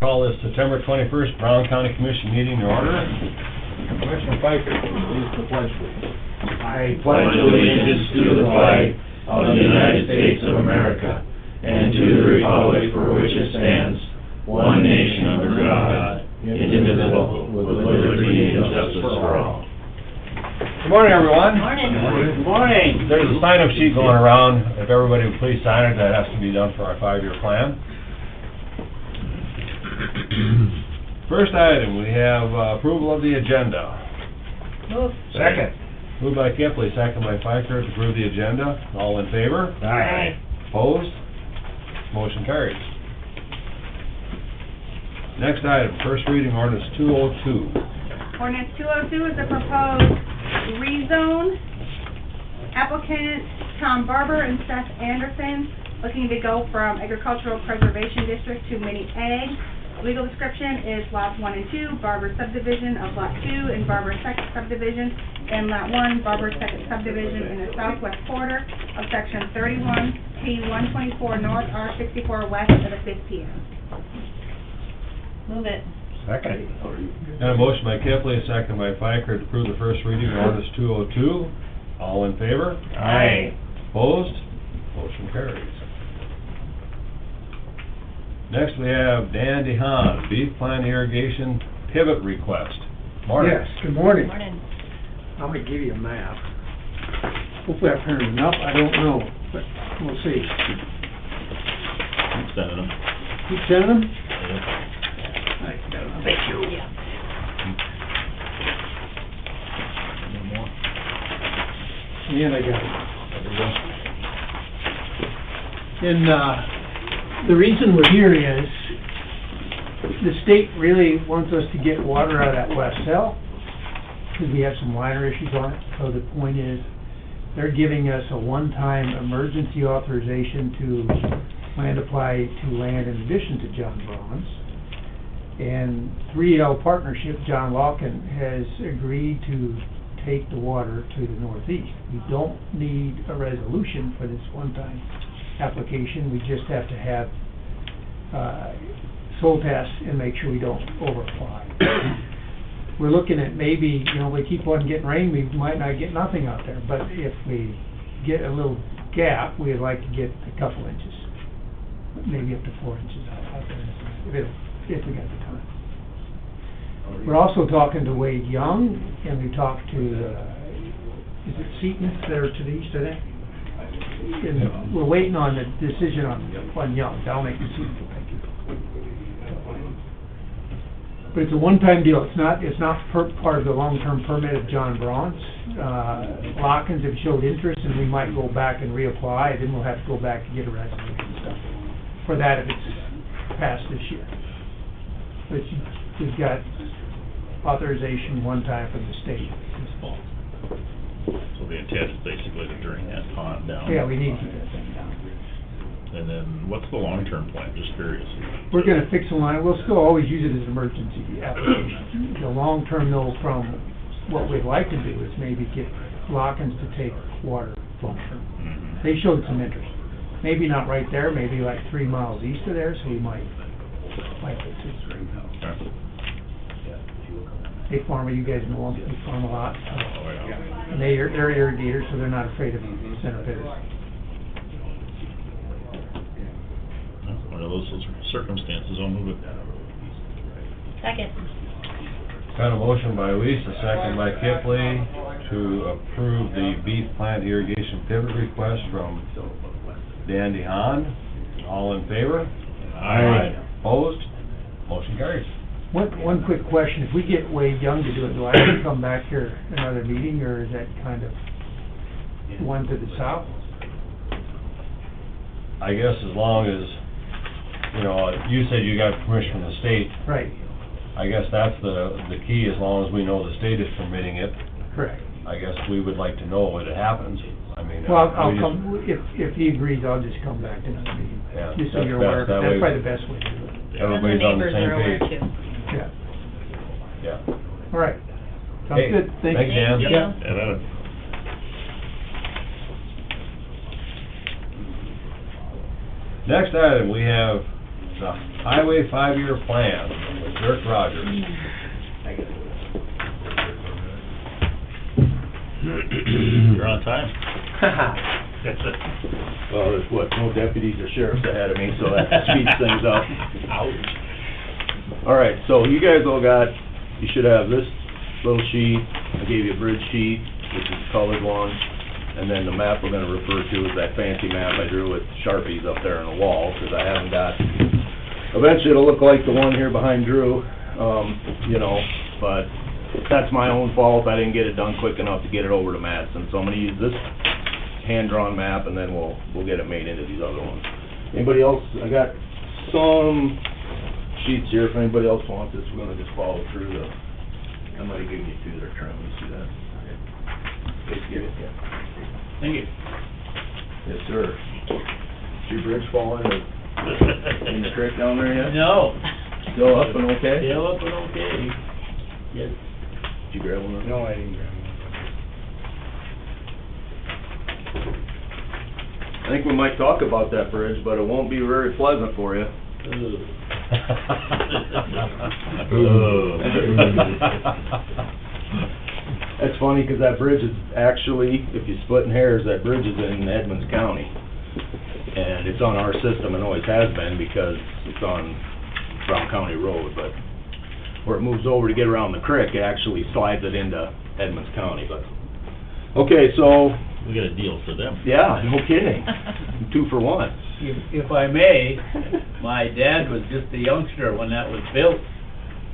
Call this September 21st Brown County Commission meeting to order. Commissioner Piper, please the pledge, please. I pledge allegiance to the flag of the United States of America and to the republic for which it stands, one nation under God, indivisible, with liberty and justice for all. Good morning, everyone. Good morning. There's a sign-up sheet going around. If everybody would please sign it, that has to be done for our 5-year plan. First item, we have approval of the agenda. Move. Second. Moved by Kempley, second by Pfeiffer, to approve the agenda. All in favor? Aye. Opposed? Motion carries. Next item, first reading ordinance 202. Ordinance 202 is a proposed rezone. Applicant Tom Barber and Seth Anderson looking to go from agricultural preservation district to mini ag. Legal description is lots 1 and 2, Barber subdivision of lot 2 and Barber second subdivision, and lot 1, Barber second subdivision in the southwest quarter of section 31, T124 north, R64 west of the 5th PM. Move it. Second. Got a motion by Kempley, second by Pfeiffer, to approve the first reading of ordinance 202. All in favor? Aye. Opposed? Motion carries. Next, we have Dan DeHaan, beef plant irrigation pivot request. Morning. Yes, good morning. Morning. I'm gonna give you a map. Hopefully I've printed enough, I don't know, but we'll see. Keep sending them. Keep sending them? Thank you. And I got it. And, the reason we're here is, the state really wants us to get water out of that west cell, because we have some liner issues on it. So the point is, they're giving us a one-time emergency authorization to land apply to land in addition to John Braun's. And 3L Partnership, John Lawkin, has agreed to take the water to the northeast. We don't need a resolution for this one-time application. We just have to have soil tests and make sure we don't overapply. We're looking at maybe, we keep on getting rain, we might not get nothing out there, but if we get a little gap, we'd like to get a couple inches, maybe up to 4 inches out there, if we got the time. We're also talking to Wade Young, and we talked to, is it Seton there to the east of that? And we're waiting on the decision on Young, that'll make the decision. But it's a one-time deal, it's not part of the long-term permit of John Braun's. Lockins have showed interest, and we might go back and reapply, and then we'll have to go back and get a resolution and stuff for that if it's passed this year. But we've got authorization one time from the state this fall. So the intent is basically to drain that pond down? Yeah, we need to get that thing down. And then, what's the long-term plan, just curious? We're gonna fix the line, we'll still always use it as an emergency application. The long-term though, from what we'd like to do is maybe get Lockins to take water long-term. Mhm. They showed some interest. Maybe not right there, maybe like 3 miles east of there, so we might put it. Okay. They farm, you guys know them, they farm a lot. Oh, yeah. And they're irrigators, so they're not afraid of center pivots. Under those circumstances, I'll move it. Second. Got a motion by Lisa, second by Kempley, to approve the beef plant irrigation pivot request from Dan DeHaan. All in favor? Aye. Opposed? Motion carries. One quick question, if we get Wade Young to do it, do I have to come back here another meeting, or is that kind of one to the south? I guess as long as, you said you got permission from the state. Right, I guess that's the key, as long as we know the state is permitting it. correct. I guess we would like to know when it happens. I mean. Well, I'll we just- come, if he agrees, I'll just come back to another meeting. Yeah, Just so that's you're aware, best. That that's way- probably the best way to do it. Everybody's on the same page. Yeah, Yeah. all right. Sounds Hey, good, thank you. thanks, Dan. Thank you. Yeah. Yeah, that, Next item, we have the Highway 5-year plan with Dirk Rogers. You're on time. Well, there's what, no deputies or sheriffs ahead of me, so that speeds things up. Ouch. All right, so you guys all got, you should have this little sheet. I gave you a bridge sheet, which is the colored one. And then the map we're gonna refer to is that fancy map I drew with Sharpies up there on the wall, because I haven't got, eventually it'll look like the one here behind Drew, you know, but that's my own fault. I didn't get it done quick enough to get it over to Madison. So I'm gonna use this hand-drawn map, and then we'll get it made into these other ones. Anybody else? I got some sheets here. If anybody else wants this, we're gonna just follow through the, I might have given you two that are trimmed. You see that? Let's get it, yeah. Thank you. Yes, sir. Did your bridge fall in the creek down there yet? No. Still up and okay? Still up and okay. Yes. Did you grab one? No, I didn't grab one. I think we might talk about that bridge, but it won't be very pleasant for you. That's funny, because that bridge is actually, if you're splitting hairs, that bridge is in Edmonds County. And it's on our system and always has been, because it's on Brown County Road, but where it moves over to get around the creek, it actually slides it into Edmonds County, but... Okay, so, We got a deal for them. yeah, no kidding. 2 for 1. If I may, my dad was just a youngster when that was built.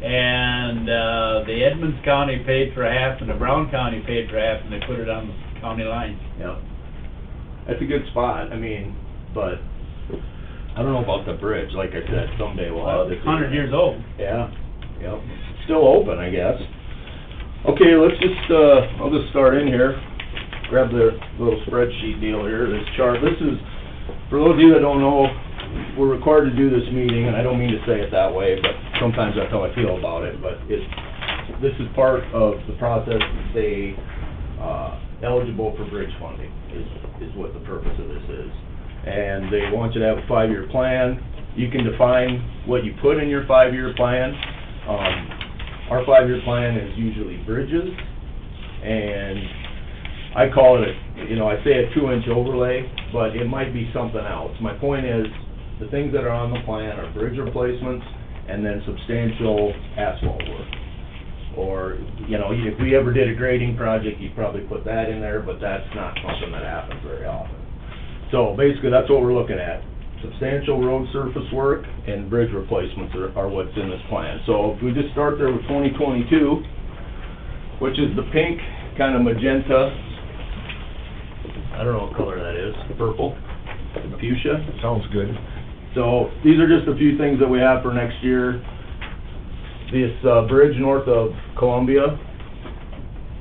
And, the Edmonds County paid for half and the Brown County paid for half, and they put it on the county line. Yeah. That's a good spot, I mean, but I don't know about the bridge, like I said, someday we'll have this. 100 years old. Yeah, yep. Still open, I guess. Okay, let's just, I'll just start in here. Grab the little spreadsheet deal here, this chart. This is, for those of you that don't know, we're required to do this meeting, and I don't mean to say it that way, but sometimes that's how I feel about it, but this is part of the process to stay, eligible for bridge funding, is what the purpose of this is. And they want you to have a 5-year plan. You can define what you put in your 5-year plan. Our 5-year plan is usually bridges, and I call it I say a 2-inch overlay, but it might be something else. My point is, the things that are on the plan are bridge replacements and then substantial asphalt work. Or, if we ever did a grading project, you'd probably put that in there, but that's not something that happens very often. So basically, that's what we're looking at. Substantial road surface work and bridge replacements are what's in this plan. So if we just start there with 2022, which is the pink, kind of magenta, I don't know what color that is, purple, fuchsia. Sounds good. So these are just a few things that we have for next year. This bridge north of Columbia,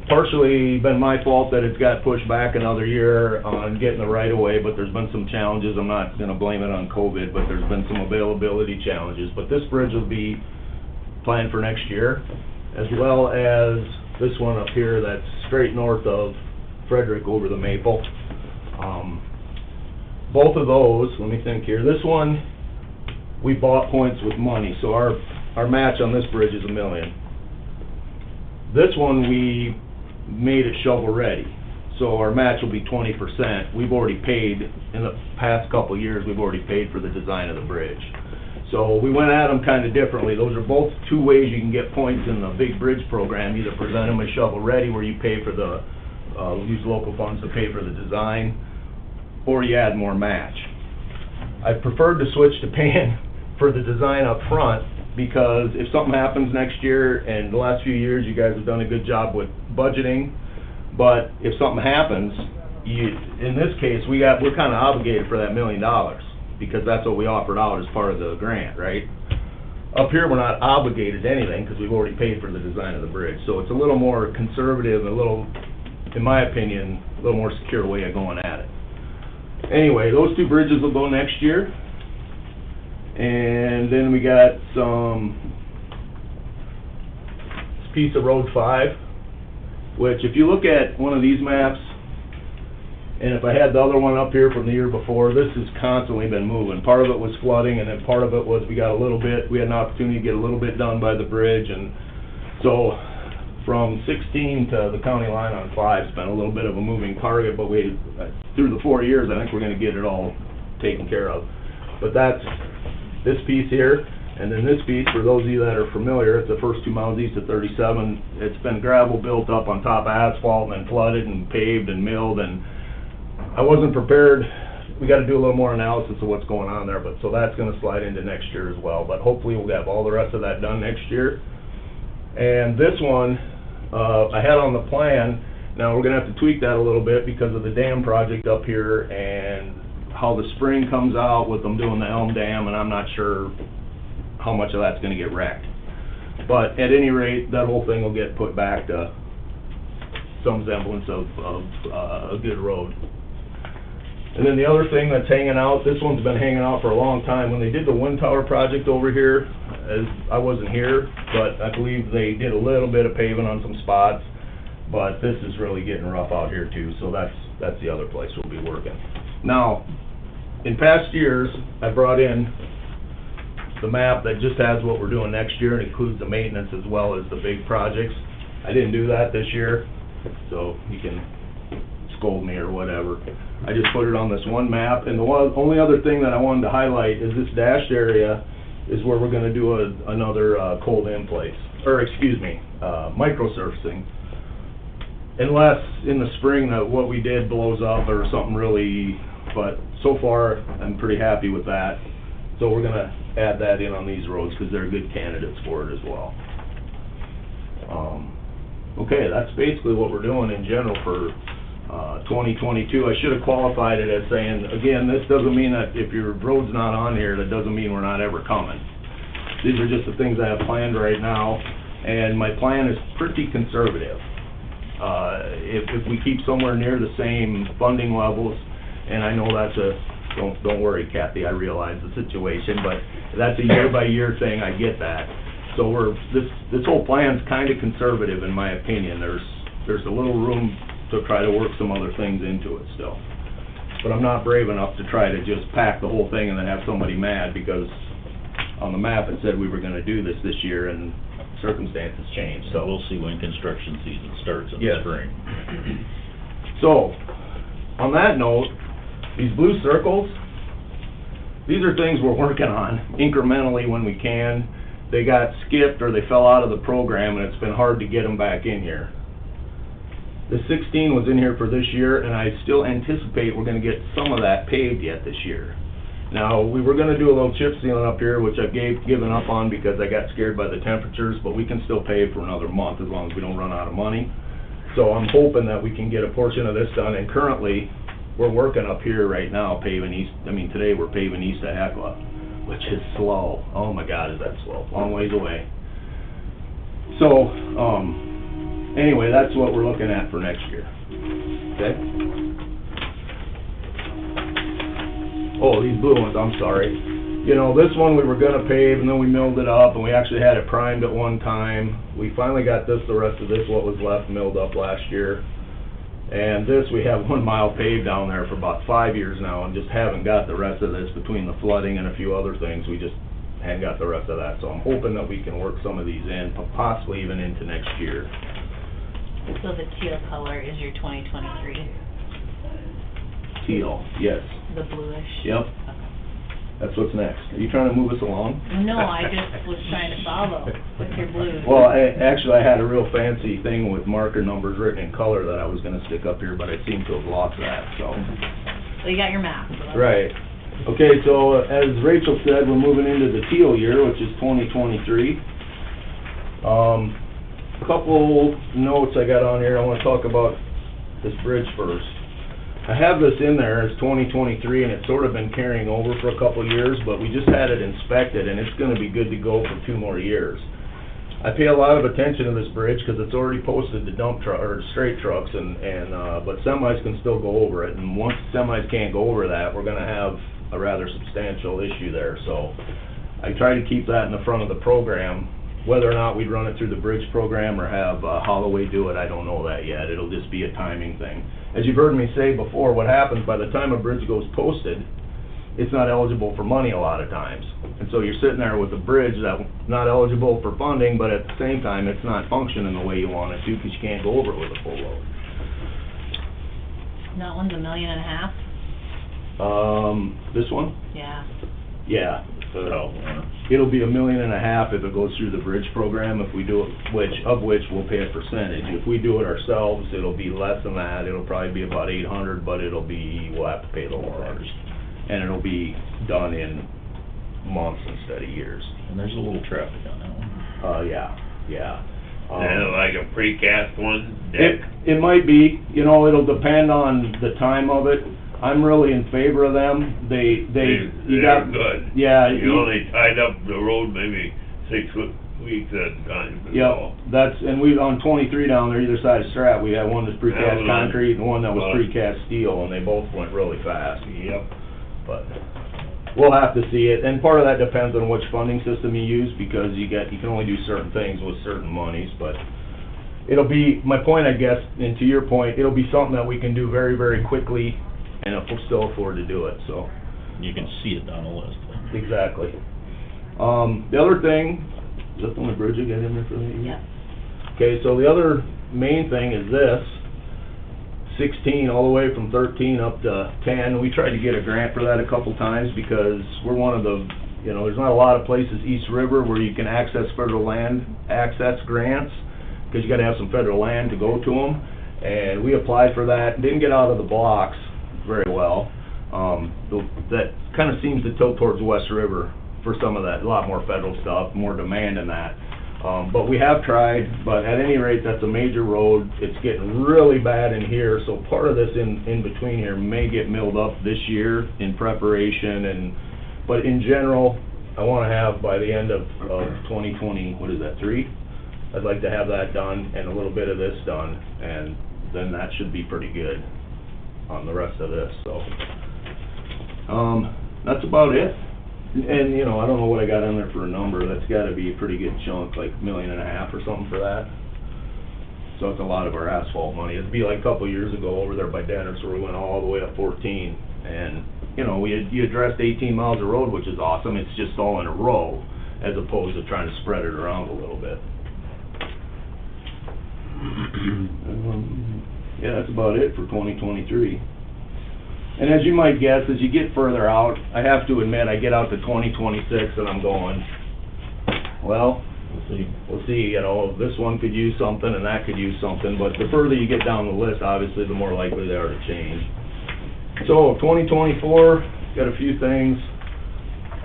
partially been my fault that it's got pushed back another year on getting the right of way, but there's been some challenges. I'm not gonna blame it on COVID, but there's been some availability challenges. But this bridge will be planned for next year, as well as this one up here that's straight north of Frederick over the Maple. Both of those, let me think here, this one, we bought points with money, so our match on this bridge is $1 million. This one, we made it shovel-ready, so our match will be 20%. We've already paid, in the past couple of years, we've already paid for the design of the bridge. So we went at them kind of differently. Those are both 2 ways you can get points in the big bridge program. Either present them as shovel-ready, where you pay for the, use local funds to pay for the design, or you add more match. I preferred to switch to paying for the design up front, because if something happens next year, and the last few years you guys have done a good job with budgeting, but if something happens, in this case, we're kind of obligated for that $1 million, because that's what we offered out as part of the grant, right? Up here, we're not obligated to anything, because we've already paid for the design of the bridge. So it's a little more conservative, a little, in my opinion, a little more secure way of going at it. Anyway, those 2 bridges will go next year. And then we got this piece of Road 5, which if you look at one of these maps, And if I had the other one up here from the year before, this has constantly been moving. Part of it was flooding, and then part of it was we had an opportunity to get a little bit done by the bridge, and so from 16 to the county line on 5's been a little bit of a moving target, but through the 4 years, I think we're gonna get it all taken care of. But that's this piece here, and then this piece, for those of you that are familiar, it's the first 2 miles east of 37. It's been gravel built up on top of asphalt and then flooded and paved and milled, and I wasn't prepared. We gotta do a little more analysis of what's going on there, but so that's gonna slide into next year as well. But hopefully we'll have all the rest of that done next year. And this one, I had on the plan. Now, we're gonna have to tweak that a little bit because of the dam project up here and how the spring comes out with them doing the Elm Dam, and I'm not sure how much of that's gonna get wrecked. But at any rate, that whole thing will get put back to some semblance of a good road. And then the other thing that's hanging out, this one's been hanging out for a long time. When they did the wind tower project over here, I wasn't here, but I believe they did a little bit of paving on some spots. But this is really getting rough out here too, so that's the other place we'll be working. Now, in past years, I brought in the map that just has what we're doing next year and includes the maintenance as well as the big projects. I didn't do that this year, so you can scold me or whatever. I just put it on this one map, and the only other thing that I wanted to highlight is this dashed area is where we're gonna do another cold in place, or excuse me, microsurfacing. Unless in the spring what we did blows up or something really, but so far I'm pretty happy with that. So we're gonna add that in on these roads because they're good candidates for it as well. Okay, that's basically what we're doing in general for 2022. I should have qualified it as saying, again, this doesn't mean that if your road's not on here, that doesn't mean we're not ever coming. These are just the things I have planned right now, and my plan is pretty conservative. If we keep somewhere near the same funding levels, and I know that's don't worry, Kathy, I realize the situation, but that's a year-by-year thing, I get that. So this whole plan's kind of conservative in my opinion. There's a little room to try to work some other things into it still. But I'm not brave enough to try to just pack the whole thing and then have somebody mad because on the map it said we were gonna do this year and circumstances changed, so. We'll see when construction season starts in the Yes. spring. So, on that note, these blue circles, these are things we're working on incrementally when we can. They got skipped or they fell out of the program and it's been hard to get them back in here. The 16 was in here for this year, and I still anticipate we're gonna get some of that paved yet this year. Now, we were gonna do a little chip sealing up here, which I've given up on because I got scared by the temperatures, but we can still pave for another month as long as we don't run out of money. So I'm hoping that we can get a portion of this done, and currently, we're working up here right now, paving east, today we're paving east of Hecla, which is slow. Oh my God, is that slow, long ways away. So, anyway, that's what we're looking at for next year, okay? Oh, these blue ones, I'm sorry. You know, this one we were gonna pave, and then we milled it up, and we actually had it primed at one time. We finally got the rest of this, what was left, milled up last year. And this, we have 1 mile paved down there for about 5 years now, and just haven't got the rest of this between the flooding and a few other things. We just hadn't got the rest of that, so I'm hoping that we can work some of these in, possibly even into next year. So the teal color is your 2023, Teal, yes. the bluish? Yep. That's what's next. Are you trying to move us along? No, I just was trying to follow with your blues. Well, actually, I had a real fancy thing with marker numbers written in color that I was gonna stick up here, but I seem to have lost that, so. So you got your map. So that's- Right. Okay, so as Rachel said, we're moving into the teal year, which is 2023. Couple notes I got on here. I wanna talk about this bridge first. I have this in there as 2023, and it's sort of been carrying over for a couple of years, but we just had it inspected, and it's gonna be good to go for 2 more years. I pay a lot of attention to this bridge, because it's already posted to dump truck, or straight trucks, but semis can still go over it, and once semis can't go over that, we're gonna have a rather substantial issue there, so I try to keep that in the front of the program, Whether or not we'd run it through the bridge program or have Holloway do it, I don't know that yet. It'll just be a timing thing. As you've heard me say before, what happens by the time a bridge goes posted, it's not eligible for money a lot of times. And so you're sitting there with a bridge that's not eligible for funding, but at the same time, it's not functioning the way you want it to, because you can't go over it with a full load. That one's $1.5 million? This one? Yeah. Yeah. Oh, It'll be $1.5 million if it goes through the bridge program, if we do it, of which we'll pay a percentage. If we do it ourselves, it'll be less than that. It'll probably be about $800, but we'll have to pay the warranty. And it'll be done in months instead of years. and there's a little traffic on that one. Yeah. Like a precast one, It might be, it'll depend on the time of it. I'm really in favor of them. You They're got. good. Yeah. You only tied up the road maybe 6 weeks at a time. that's all. Yep, and we, on 23 down there, either side of Strat, we had one that's That precast was- concrete and one that was was. precast steel, and they both went really fast. Yep. But we'll have to see it, and part of that depends on which funding system you use, because you can only do certain things with certain monies, but it'll be, my point, I guess, and to your point, it'll be something that we can do very, very quickly, and if we'll still afford to do it, so. You can see it down the list. Exactly. The other thing, is that the only bridge you got in there for that? Yep. Okay, so the other main thing is this, 16 all the way from 13 up to 10. We tried to get a grant for that a couple times because we're one of the, there's not a lot of places East River where you can access federal land access grants, because you gotta have some federal land to go to them. And we applied for that, didn't get out of the blocks very well. That kinda seems to tilt towards West River for some of that, a lot more federal stuff, more demand in that. But we have tried, but at any rate, that's a major road. It's getting really bad in here, so part of this in between here may get milled up this year in preparation, but in general, I wanna have by the end of 2020, what is that, 3? I'd like to have that done and a little bit of this done, and then that should be pretty good on the rest of this, so. That's about it. And, I don't know what I got in there for a number. That's gotta be a pretty good chunk, like $1.5 million or something for that. So it's a lot of our asphalt money. It'd be like a couple of years ago over there by Dennis where we went all the way up 14. And, you addressed 18 miles of road, which is awesome. It's just all in a row as opposed to trying to spread it around a little bit. Yeah, that's about it for 2023. And as you might guess, as you get further out, I have to admit, I get out to 2026 and I'm going, well, we'll see, this one could use something and that could use something, but the further you get down the list, obviously, the more likely they are to change. So, 2024, got a few things.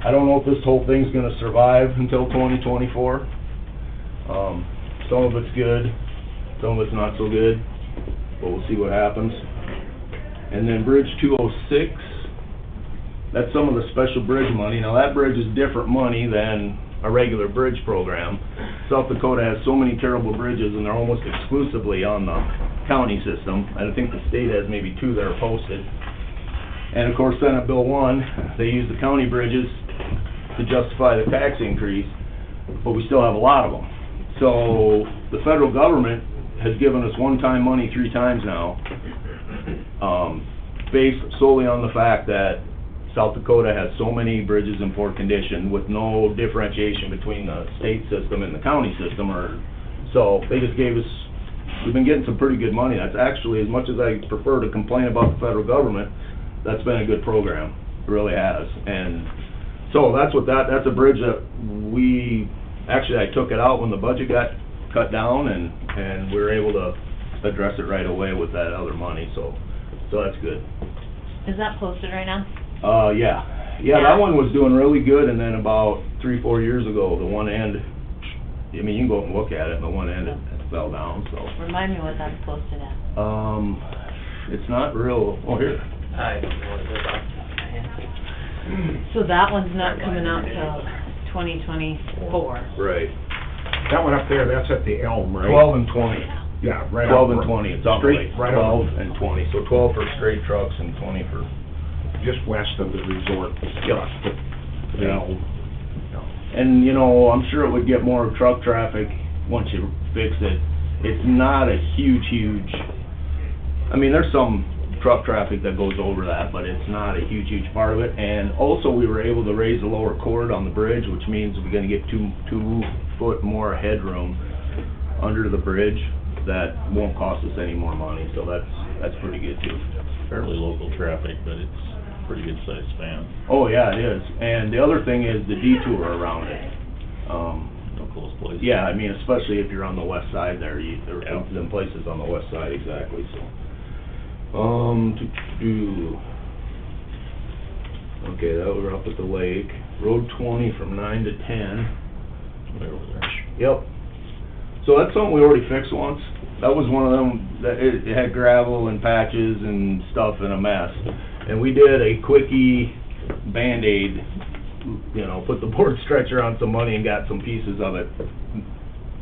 I don't know if this whole thing's gonna survive until 2024. Some of it's good, some of it's not so good, but we'll see what happens. And then Bridge 206, that's some of the special bridge money. Now, that bridge is different money than a regular bridge program. South Dakota has so many terrible bridges, and they're almost exclusively on the county system. I think the state has maybe 2 that are posted. And of course, Senate Bill 1, they use the county bridges to justify the tax increase, but we still have a lot of them. So, the federal government has given us one-time money 3 times now, based solely on the fact that South Dakota has so many bridges in poor condition with no differentiation between the state system and the county system, so they just gave us, we've been getting some pretty good money. That's actually, as much as I prefer to complain about the federal government, that's been a good program, it really has. And so that's that's a bridge that I took it out when the budget got cut down, and we were able to address it right away with that other money, so that's good. Is that posted right now? Yeah, that one was doing really good, and then about 3-4 years ago, the one end, you can go up and look at it, and the one end, it fell down, so. Remind me what that's posted at. It's not real, here. I don't know what it is off the top of my head. So that one's not coming out till 2024. Right. That one up there, that's at the Elm, right? 12 and 20. Yeah, right 12 up. and 20, it's up Straight, right up. 12 and 20, so 12 for straight trucks and 20 for, Just west of the resort. Yeah. The Elm. And, you know, I'm sure it would get more truck traffic once you fix it. It's not a huge, I mean, there's some truck traffic that goes over that, but it's not a huge part of it. And also, we were able to raise the lower chord on the bridge, which means we're gonna get 2 foot more headroom under the bridge. That won't cost us any more money, so that's pretty good too. Fairly local traffic, but it's a pretty good sized span. Oh, yeah, it is. And the other thing is the detour around it. No close place. Yeah, I mean, especially if you're on the west side there, there Yeah. them places on the west side, exactly, so. Okay, that we're up at the lake. Road 20 from 9 to 10. Way over there. Yep. So that's something we already fixed once. That was one of them, that it had gravel and patches and stuff and a mess. And we did a quickie Band-Aid, you know, put the board stretcher on some money and got some pieces of it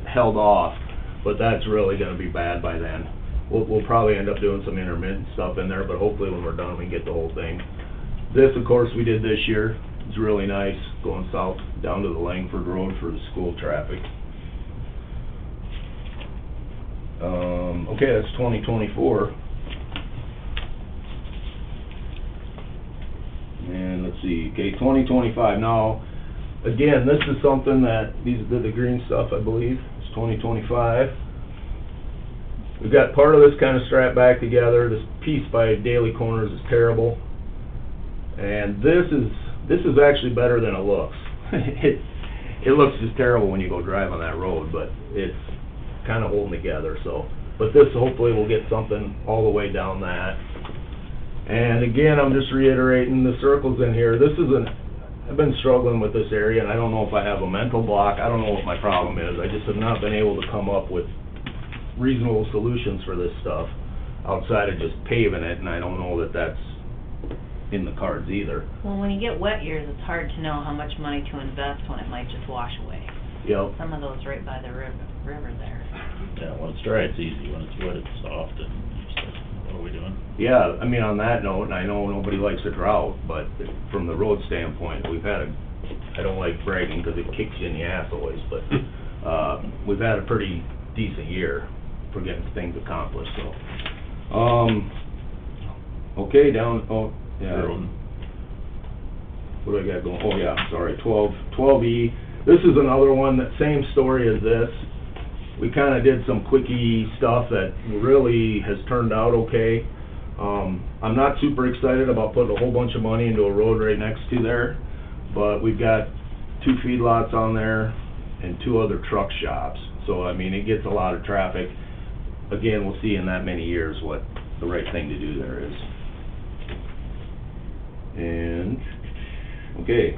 held off. But that's really gonna be bad by then. We'll probably end up doing some intermittent stuff in there, but hopefully when we're done, we can get the whole thing. This, of course, we did this year. It's really nice, going south down to the Langford Road for the school traffic. Okay, that's 2024. And let's see, okay, 2025. Now, again, this is something that, these are the green stuff, I believe. It's 2025. We've got part of this kind of strapped back together. This piece by Daily Corners is terrible. And this is actually better than it looks. It looks just terrible when you go drive on that road, but it's kind of holding together, so. But this hopefully will get something all the way down that. And again, I'm just reiterating the circles in here. I've been struggling with this area, and I don't know if I have a mental block. I don't know what my problem is. I just have not been able to come up with reasonable solutions for this stuff outside of just paving it, and I don't know that that's in the cards either. Well, when you get wet years, it's hard to know how much money to invest when it might just wash away. Yep. Some of those right by the river there. Yeah, when it's dry, it's easy. When it's wet, it's soft, and it's like, what are we doing? Yeah, I mean, on that note, and I know nobody likes a drought, but from the road standpoint, I don't like bragging because it kicks you in the ass always, but, we've had a pretty decent year for getting things accomplished, so. Okay, yeah. Road. What do I got going? Oh, yeah, sorry, 12E. This is another one, that same story as this. We kinda did some quickie stuff that really has turned out okay. I'm not super excited about putting a whole bunch of money into a road right next to there, but we've got 2 feedlots on there and 2 other truck shops. So, I mean, it gets a lot of traffic. Again, we'll see in that many years what the right thing to do there is. And, okay,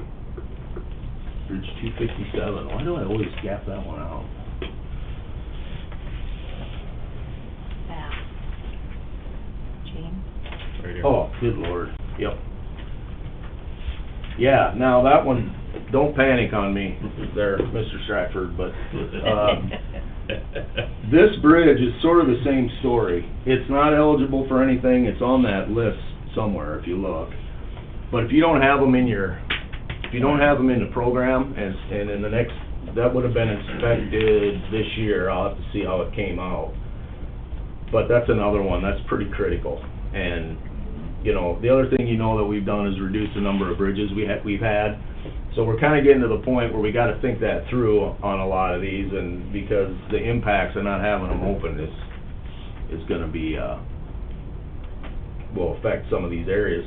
Bridge 257, why do I always gap that one out? Yeah. Gene? Right here. Oh, good lord, yep. Yeah, now that one, don't panic on me there, Mr. Stratford, but, this bridge is sort of the same story. It's not eligible for anything, it's on that list somewhere if you look. But if you don't have them in the program, and in the next, that would have been inspected this year, I'll have to see how it came out. But that's another one, that's pretty critical. And, you know, the other thing you know that we've done is reduce the number of bridges we've had. So we're kinda getting to the point where we gotta think that through on a lot of these, and because the impacts of not having them open is gonna be, will affect some of these areas.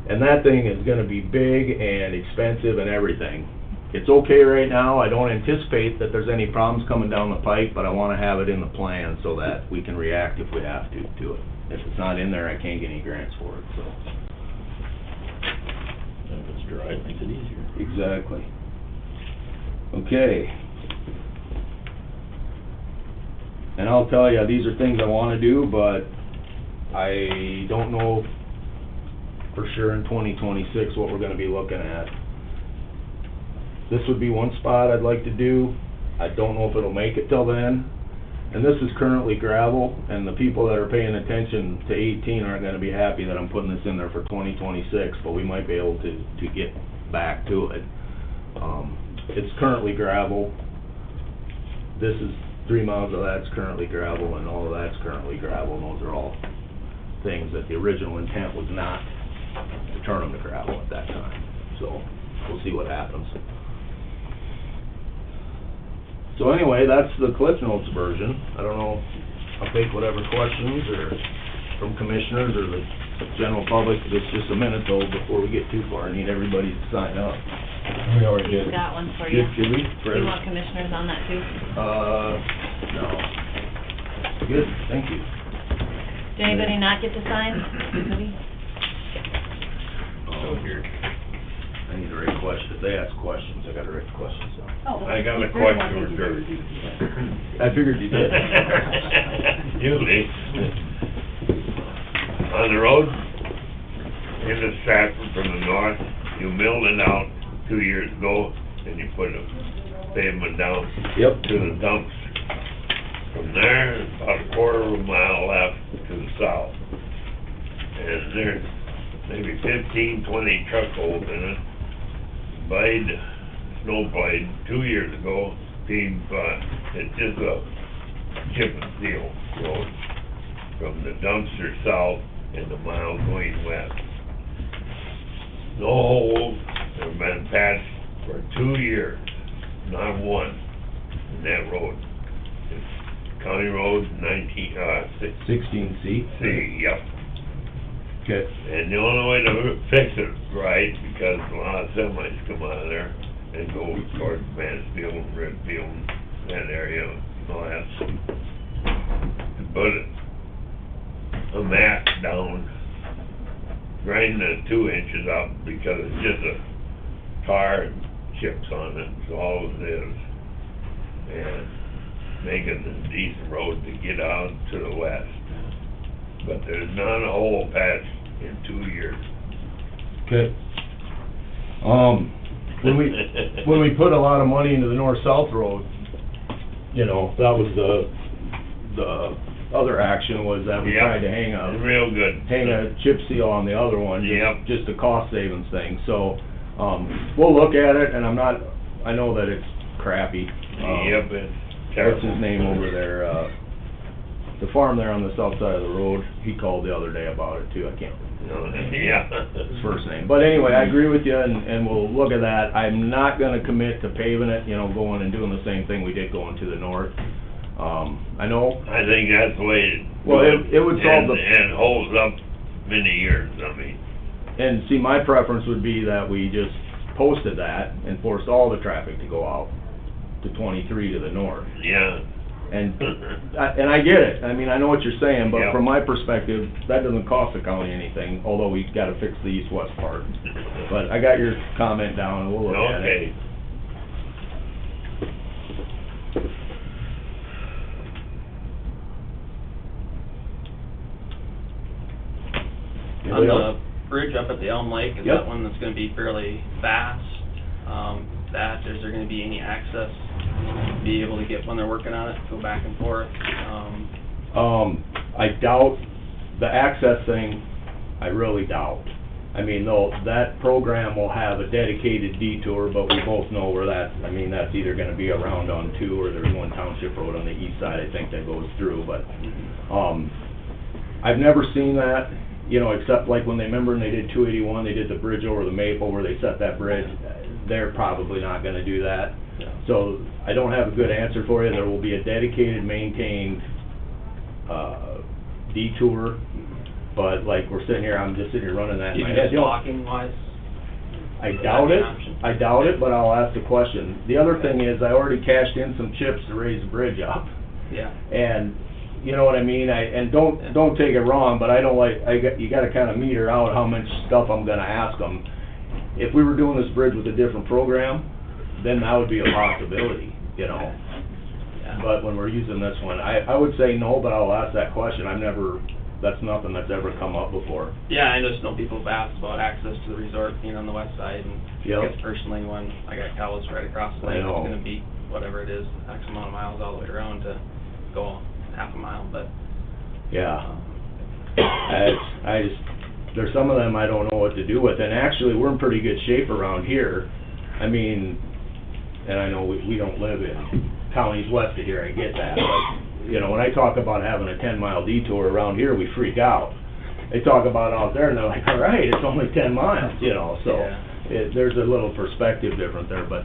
And that thing is gonna be big and expensive and everything. It's okay right now, I don't anticipate that there's any problems coming down the pipe, but I wanna have it in the plan so that we can react if we have to it. If it's not in there, I can't get any grants for it, so. And if it's dry, it makes it easier. Exactly. Okay. And I'll tell you, these are things I wanna do, but I don't know for sure in 2026 what we're gonna be looking at. This would be one spot I'd like to do. I don't know if it'll make it till then. And this is currently gravel, and the people that are paying attention to 18 aren't gonna be happy that I'm putting this in there for 2026, but we might be able to get back to it. it's currently gravel. This is 3 miles of that's currently gravel, and all of that's currently gravel, and those are all things that the original intent was not to turn them to gravel at that time. So, we'll see what happens. So anyway, that's the Cliff Notes version. I don't know, I'll take whatever questions or from commissioners or the general public. It's just a minute though before we get too far. I need everybody to sign up. We already did. He's got one for you. Did we? Do you want commissioners on that too? No. Good, thank you. Did anybody not get to sign? Anybody? Oh, here. I need to write questions. If they ask questions, I gotta write questions down. Oh, I got a there's question one for thing Dirk. you did. I figured you did. Usually, on the road, into Stratford from the north, you milled it out 2 years ago, and you put a pavement down Yep. to the dumps. From there, about a quarter of a mile left to the south. And there's maybe 15, 20 truck holes in it. Blade, snow blade, 2 years ago, it's just a chip and seal road from the dumpster south and the mile going west. No holes have been patched for 2 years, not one, in that road. It's County Road 16C. C, yep. Okay. And the only way to fix it right, because a lot of semis come out of there and go towards Mansfield and Redfield, that area, and all that. To put a mat down, grind the 2 inches up, because it's just a tar and chips on it, that's all it is. And making a decent road to get out to the west. But there's not a hole patched in 2 years. Okay. When we put a lot of money into the north-south road, you know, that was the other action was that we Yep. tried to hang Real good. a chip seal on the other one, Yep. just a cost savings thing. So, we'll look at it, and I know that it's crappy. Yep, it's terrible. What's his name over there, the farm there on the south side of the road, he called the other day about it too, I can't remember Yeah. his first name. But anyway, I agree with you, and we'll look at that. I'm not gonna commit to paving it, you know, going and doing the same thing we did going to the north. I know, I think that's the way it well, it would solve the, and holds up many years, I mean. and see, my preference would be that we just posted that and forced all the traffic to go out to 23 to the north. Yeah. And I get it, I mean, I know what you're saying, but Yep. from my perspective, that doesn't cost the county anything, although we gotta fix the east-west part. But I got your comment down, and we'll look at it. Okay. On Anybody else? the bridge up at the Elm Lake, is Yep. that one that's gonna be fairly fast? Is there gonna be any access, be able to get, when they're working on it, go back and forth? I doubt, the access thing, I really doubt. I mean, though, that program will have a dedicated detour, but we both know where that's either gonna be around on 2, or there's one township road on the east side, I think, that goes through, but, I've never seen that, you know, except like when when they did 281, they did the bridge over the Maple where they set that bridge. They're probably not gonna do that. Yeah. So, I don't have a good answer for you. There will be a dedicated, maintained, detour, but like, we're sitting here, I'm just sitting here running that in my Even head. just You know, walking wise? I doubt That's it, an option. I doubt it, but I'll ask the question. The other thing is, I already cashed in some chips to raise the bridge up, Yeah. and, you know what I mean? Don't take it wrong, but I don't like, you gotta kinda meter out how much stuff I'm gonna ask them. If we were doing this bridge with a different program, then that would be a possibility, you know? Yeah. But when we're using this one, I would say no, but I'll ask that question. That's nothing that's ever come up before. Yeah, I just know people have asked about access to the resort being on the west side, and Yep. I guess personally, when I got cows right across the lake, it's I know. gonna be whatever it is, X amount of miles all the way around to go half a mile, but, Yeah. There's some of them I don't know what to do with, and actually, we're in pretty good shape around here. I mean, and I know we don't live in counties west of here, I get that, but, you know, when I talk about having a 10-mile detour around here, we freak out. They talk about out there, and they're like, all right, it's only 10 miles, you know, so there's a little perspective difference there, but,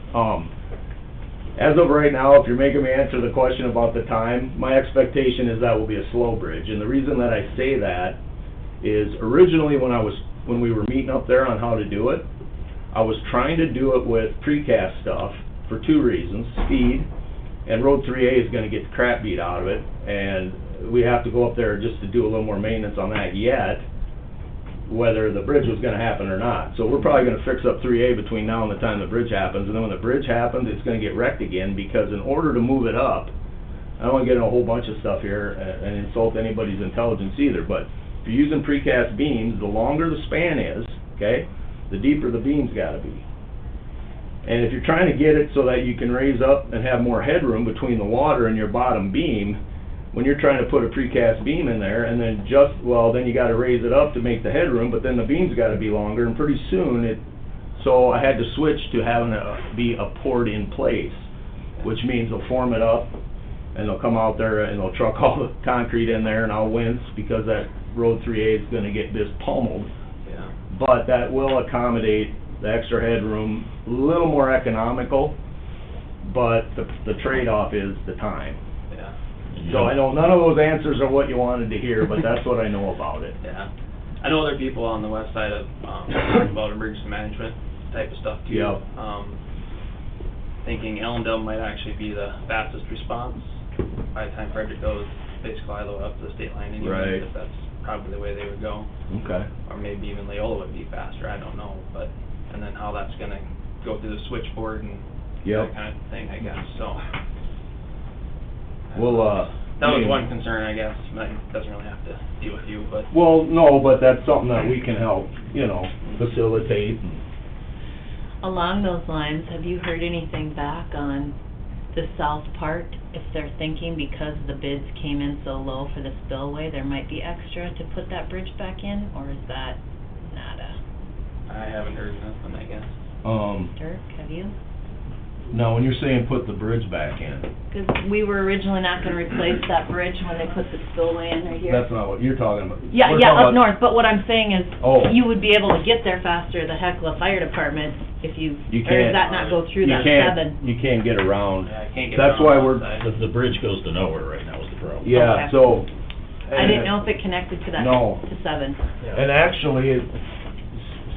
as of right now, if you're making me answer the question about the time, my expectation is that will be a slow bridge, and the reason that I say that is originally when we were meeting up there on how to do it, I was trying to do it with precast stuff for two reasons: speed, and Road 3A is gonna get the crap beat out of it, and we have to go up there just to do a little more maintenance on that yet, whether the bridge was gonna happen or not. So we're probably gonna fix up 3A between now and the time the bridge happens, and then when the bridge happens, it's gonna get wrecked again, because in order to move it up, I don't wanna get into a whole bunch of stuff here and insult anybody's intelligence either, but if you're using precast beams, the longer the span is, okay, the deeper the beam's gotta be. And if you're trying to get it so that you can raise up and have more headroom between the water and your bottom beam, when you're trying to put a precast beam in there, and then then you gotta raise it up to make the headroom, but then the beam's gotta be longer, and pretty soon so I had to switch to having it be a poured in place, which means they'll form it up, and they'll come out there and they'll truck all the concrete in there, and I'll wince because that Road 3A is gonna get this pummeled. Yeah. But that will accommodate the extra headroom, a little more economical, but the trade-off is the time. Yeah. So I know none of those answers are what you wanted to hear, but that's what I know about it. Yeah. I know other people on the west side of, talking about emergency management type of stuff too. Yep. Thinking Ellendale might actually be the fastest response by the time Frederick goes basically all the way up to the state line anyway. Right. If that's probably the way they would go. Okay. Or maybe even Leola would be faster, I don't know, but, and then how that's gonna go through the switchboard and Yep. that kind of thing, I guess, so. Well, That was one concern, I guess, but it doesn't really have to deal with you, but. well, no, but that's something that we can help, facilitate. Along those lines, have you heard anything back on the south part? If they're thinking because the bids came in so low for the spillway, there might be extra to put that bridge back in, or is that nada? I haven't heard nothing, I guess. Dirk, have you? Now, when you're saying put the bridge back in, Because we were originally not gonna replace that bridge when they put the spillway in right here. that's not what you're talking about. Yeah, We're yeah, talking up about- north, but what I'm saying is, Oh. you would be able to get there faster, the Hecla Fire Department, if you, You or can't- does that not go through You that can't- 7? You can't get around. Yeah, I can't get That's around why that we're- side. The bridge goes to nowhere right now is the problem. Yeah, Okay. so. I didn't know if it connected to that, No. to 7. And actually,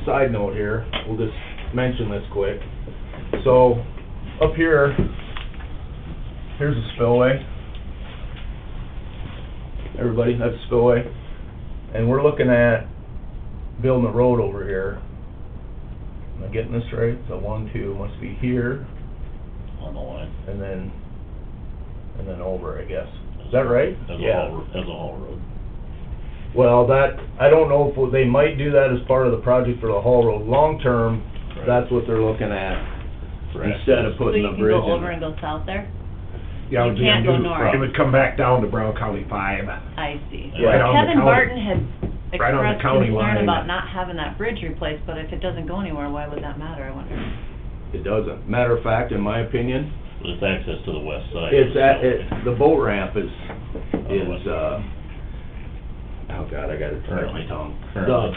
side note here, we'll just mention this quick. So, up here, here's a spillway. Everybody, that's a spillway. And we're looking at building a road over here. Am I getting this right? So 1, 2, must be here, On the line. and then over, I guess. Is that right? As a haul road. Well, I don't know if they might do that as part of the project for the haul road. Long-term, Right. that's what they're looking at, For instead of access. So putting you the can bridge go over in. and go south there? Yeah, You can't go north. It would come back down to Brown County 5. I see. Yeah. Right on the Kevin county- Barton had right on the expressed county concern line. about not having that bridge replaced, but if it doesn't go anywhere, why would that matter, I wonder? It doesn't. Matter of fact, in my opinion, It's access to the west side. it's so- the boat ramp is, west side. oh God, I got it turn my tongue. Currently.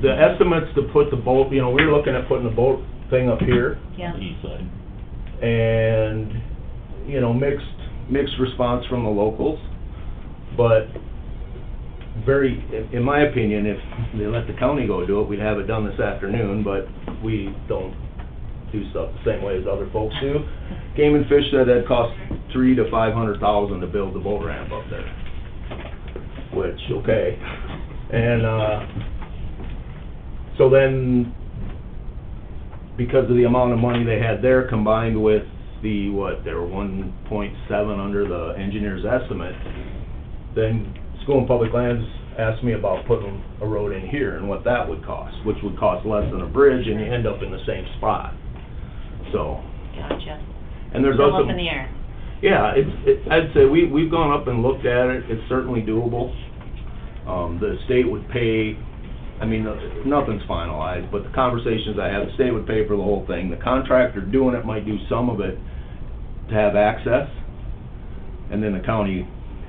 The estimates to put the boat, we were looking at putting the boat thing up here, Yeah, The east side. and, mixed response from the locals, but in my opinion, if they let the county go do it, we'd have it done this afternoon, but we don't do stuff the same way as other folks do. Game and Fish said that'd cost $300,000 to $500,000 to build the boat ramp up there, which, okay. And, so then, because of the amount of money they had there combined with they were 1.7 under the engineer's estimate, then School and Public Lands asked me about putting a road in here and what that would cost, which would cost less than a bridge, and you end up in the same spot. So, gotcha. and there's Still also... up in the air. Yeah, I'd say we've gone up and looked at it, it's certainly doable. The state would pay I mean, nothing's finalized, but the conversations I had, the state would pay for the whole thing. The contractor doing it might do some of it to have access, and then the county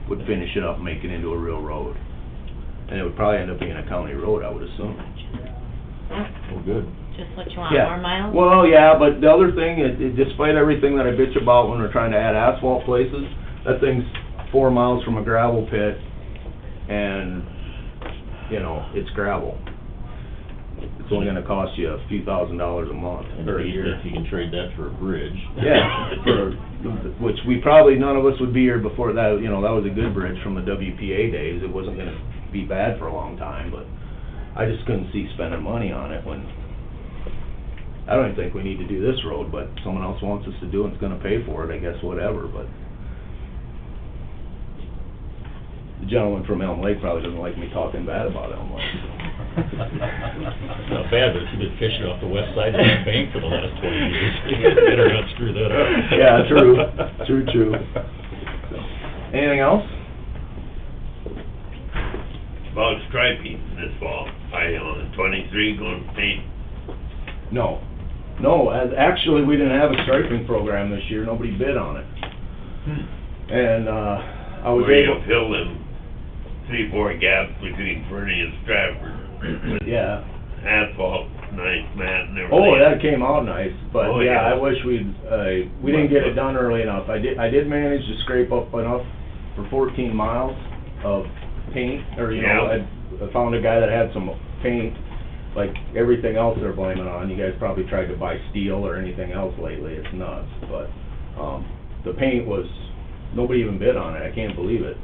would finish it up and make it into a real road. And it would probably end up being a county road, I would assume. Well, good. Just what you want, Yeah. more miles? Well, yeah, but the other thing, despite everything that I bitch about when we're trying to add asphalt places, that thing's 4 miles from a gravel pit, and, you know, it's gravel. It's only gonna cost you a few $1,000s a month, And or a year. if you can trade that for a bridge. Yeah, which we probably, none of us would be here before that, you know, that was a good bridge from the WPA days. It wasn't gonna be bad for a long time, but I just couldn't see spending money on it when, I don't even think we need to do this road, but someone else wants us to do it and is gonna pay for it, I guess, whatever, but the gentleman from Elm Lake probably doesn't like me talking bad about Elm Lake. Not bad, but it's been fishing off the west side of the bank for the last 20 years. Better not screw that up. Yeah, true. Anything else? About striping this fall, on 23 going to paint. No, actually, we didn't have a striping program this year, nobody bid on it. And, I was Where able... you fill them 3-4 gaps between Fernie and Stratford. With Yeah. asphalt, nice mat and everything. Oh, that came out nice, but Oh, yeah, yeah. I wish we didn't get it done early enough. I did manage to scrape up enough for 14 miles of paint, or, you know, Yeah. I found a guy that had some paint, like everything else they're blaming on. You guys probably tried to buy steel or anything else lately, it's nuts, but, the paint was, nobody even bid on it, I can't believe it.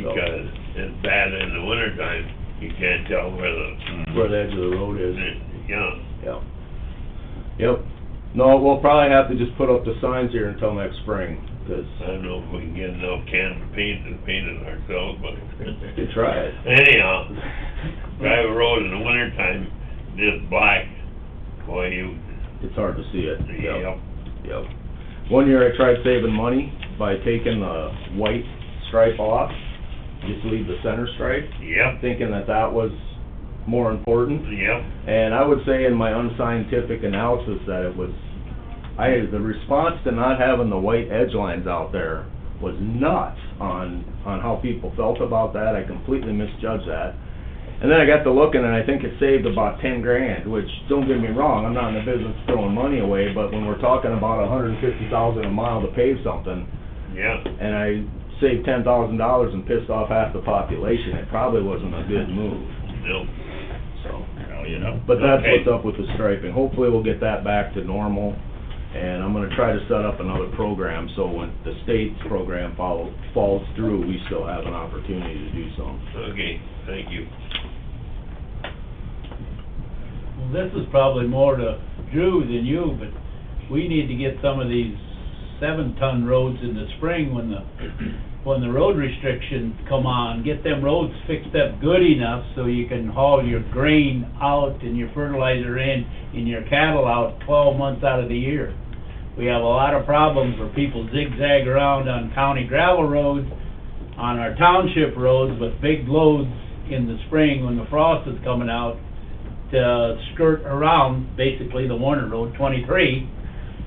So, Because it's bad in the wintertime, you can't tell where where the edge of the road is. yeah. Yeah. Yep. No, we'll probably have to just put up the signs here until next spring, 'cause I don't know if we can get enough cans of paint and paint it ourselves, but you try it. anyhow, drive a road in the wintertime, this black, boy, It's hard to see it. yep. Yep. One year I tried saving money by taking the white stripe off, just leave the center stripe, Yep, thinking that was more important. yep, And I would say in my unscientific analysis that it was, the response to not having the white edge lines out there was nuts on how people felt about that. I completely misjudged that. And then I got to looking, and I think it saved about 10 grand, which, don't get me wrong, I'm not in the business of throwing money away, but when we're talking about $150,000 a mile to pave something, yeah. and I saved $10,000 and pissed off half the population, it probably wasn't a good move, No, so. Well, you know. But that's Okay. what's up with the striping. Hopefully we'll get that back to normal, and I'm gonna try to set up another program, so when the state's program falls through, we still have an opportunity to do something. okay, thank you. Well, this is probably more to Drew than you, but we need to get some of these 7-ton roads in the spring when the road restrictions come on, get them roads fixed up good enough so you can haul your grain out and your fertilizer in and your cattle out 12 months out of the year. We have a lot of problems where people zigzag around on county gravel roads, on our township roads with big loads in the spring when the frost is coming out, to skirt around basically the Warner Road 23,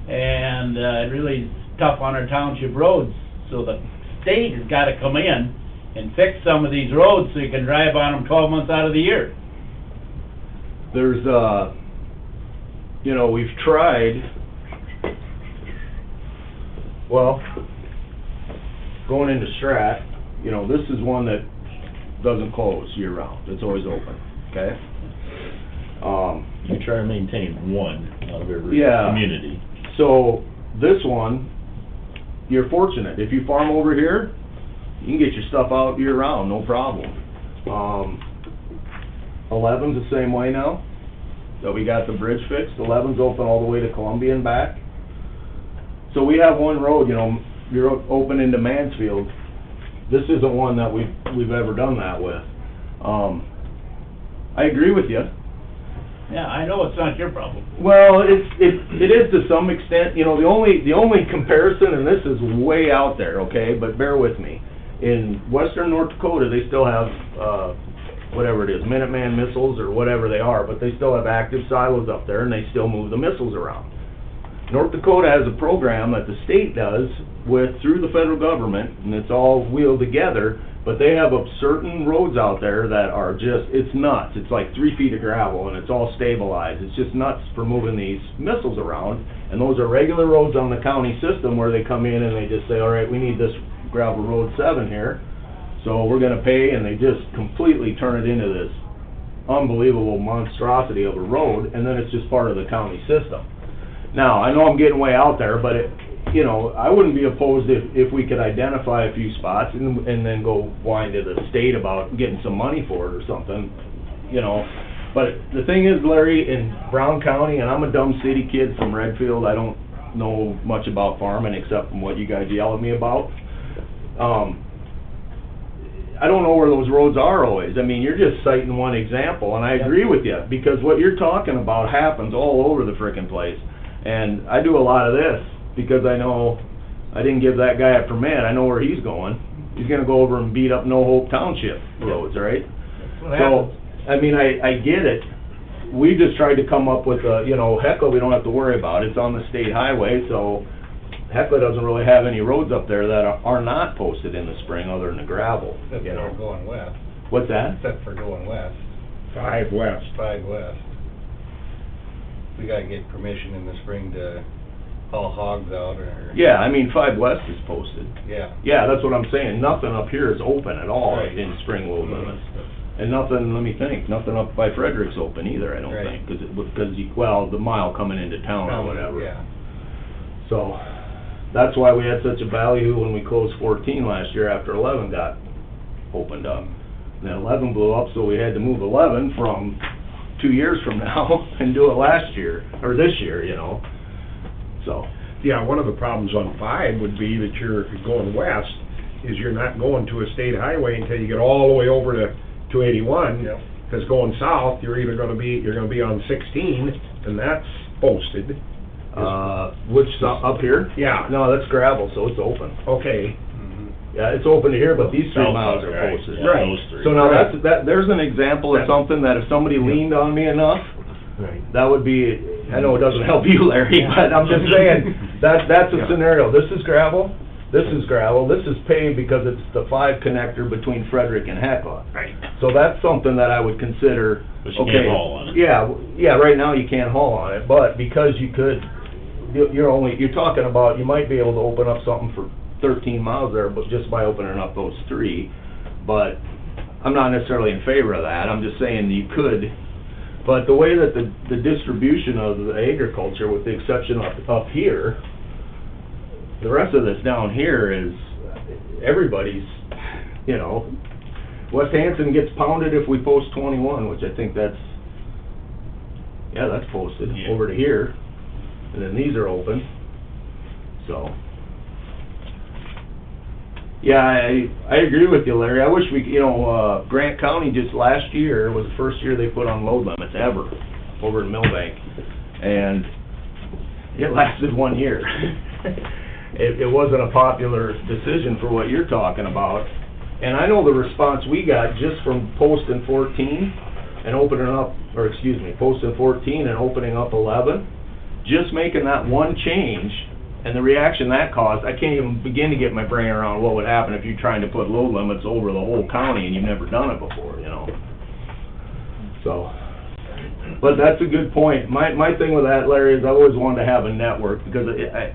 and it really is tough on our township roads. So the state has got to come in and fix some of these roads so you can drive on them 12 months out of the year. There's, you know, we've tried, well, going into Strat, you know, this is one that doesn't close year-round, it's always open, okay? You try to maintain one out of every Yeah. community. So, this one, you're fortunate. If you farm over here, you can get your stuff out year-round, no problem. 11's the same way now, that we got the bridge fixed. 11's open all the way to Columbia and back. So we have one road, you know, you're open into Mansfield. This isn't one that we've ever done that with. I agree with you. Yeah, I know it's not your problem. Well, it is to some extent, you know, the only comparison, and this is way out there, okay, but bear with me. In western North Dakota, they still have, whatever it is, Minuteman missiles or whatever they are, but they still have active silos up there and they still move the missiles around. North Dakota has a program that the state does through the federal government, and it's all wheeled together, but they have certain roads out there that are just, it's nuts. It's like 3 feet of gravel and it's all stabilized. It's just nuts for moving these missiles around, and those are regular roads on the county system where they come in and they just say, all right, we need this gravel road 7 here, so we're gonna pay, and they just completely turn it into this unbelievable monstrosity of a road, and then it's just part of the county system. Now, I know I'm getting way out there, but you know, I wouldn't be opposed if we could identify a few spots and then go whine to the state about getting some money for it or something, you know. But the thing is, Larry, in Brown County, and I'm a dumb city kid from Redfield, I don't know much about farming except from what you guys yell at me about. I don't know where those roads are always. I mean, you're just citing one example, and I agree with you, because what you're talking about happens all over the frickin' place. And I do a lot of this, because I know I didn't give that guy a permit. I know where he's going. He's gonna go over and beat up No Hope Township roads, right? So, I mean, I get it. We just tried to come up with a, you know, Hecla we don't have to worry about. It's on the state highway, so Hecla doesn't really have any roads up there that are not posted in the spring other than the gravel, you know. Except for going west. What's that? Except for going west, 5 west. 5 west. We gotta get permission in the spring to haul hogs out or... Yeah, I mean, 5 west is posted. Yeah. Yeah, that's what I'm saying. Nothing up here is open at all Right. in spring load limits. And nothing, let me think, nothing up by Frederick's open either, I don't Right. think, because well, the mile coming into town or whatever. Yeah. So, that's why we had such a ballyhoo when we closed 14 last year after 11 got opened up. And then 11 blew up, so we had to move 11 from 2 years from now and do it last year, or this year, you know, so. Yeah, one of the problems on 5 would be that you're going west, is you're not going to a state highway until you get all the way over to 281. Yep. Because going south, you're gonna be on 16, and that's posted. Which, up here? Yeah. No, that's gravel, so it's open. Okay. Yeah, it's open to here, but these 3 South miles side, are right. posted. Yeah, those 3. So now there's an example of something that if somebody leaned on me enough, that would be, I know it doesn't help you, Larry, but I'm just saying, that's a scenario. This is gravel, this is gravel, this is paved because it's the 5 connector between Frederick and Hecla. Right. So that's something that I would consider, But you okay. can't haul on it. Yeah, right now you can't haul on it, but because you could, you're talking about, you might be able to open up something for 13 miles there, but just by opening up those 3, but I'm not necessarily in favor of that. I'm just saying you could, but the way that the distribution of the agriculture, with the exception of up here, the rest of this down here is, everybody's, you know, West Hanson gets pounded if we post 21, which I think that's posted Yeah. over to here, and then these are open, so. Yeah, I agree with you, Larry. I wish we, Grant County just last year was the first year they put on load limits ever over in Millbank. And it lasted 1 year. It wasn't a popular decision for what you're talking about. And I know the response we got just from posting 14 and opening up, posting 14 and opening up 11, just making that one change. And the reaction that caused, I can't even begin to get my brain around what would happen if you're trying to put load limits over the whole county and you've never done it before, you know? So, but that's a good point. My thing with that, Larry, is I always wanted to have a network, because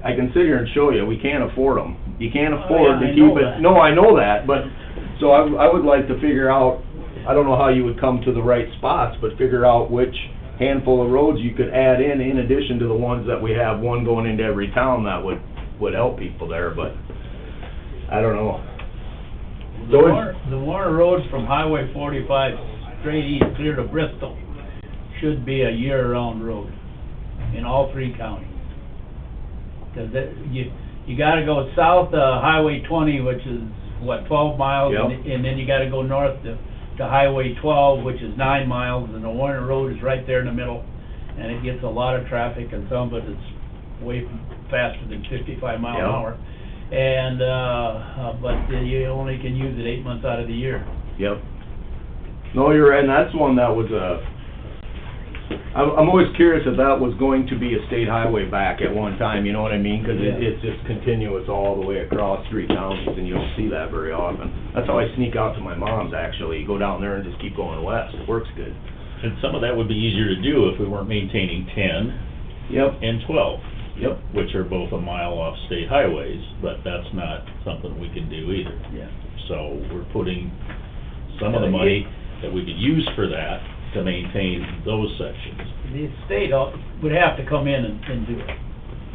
I can sit here and show you, we can't afford them. You can't afford to keep it. No, I know that, but, so I would like to figure out, I don't know how you would come to the right spots, but figure out which handful of roads you could add in addition to the ones that we have, one going into every town that would help people there, but I don't know. The Warner roads from Highway 45 straight east clear to Bristol should be a year-round road in all 3 counties. Cause you gotta go south of Highway 20, which is, 12 miles? Yep. And then you gotta go north to Highway 12, which is 9 miles, and the Warner Road is right there in the middle, and it gets a lot of traffic, and some of it's way faster than 55 mile an hour. And, but you only can use it 8 months out of the year. Yep. No, you're right, and that's one that was I'm always curious if that was going to be a state highway back at one time, you know what I mean? 'Cause it's just continuous all the way across 3 counties, and you don't see that very often. That's how I sneak out to my mom's, actually, go down there and just keep going west. It works good. And some of that would be easier to do if we weren't maintaining 10 Yep, and 12, yep. which are both a mile off state highways, but that's not something we can do either. Yeah. So we're putting some of the money that we could use for that to maintain those sections. The state would have to come in and do it.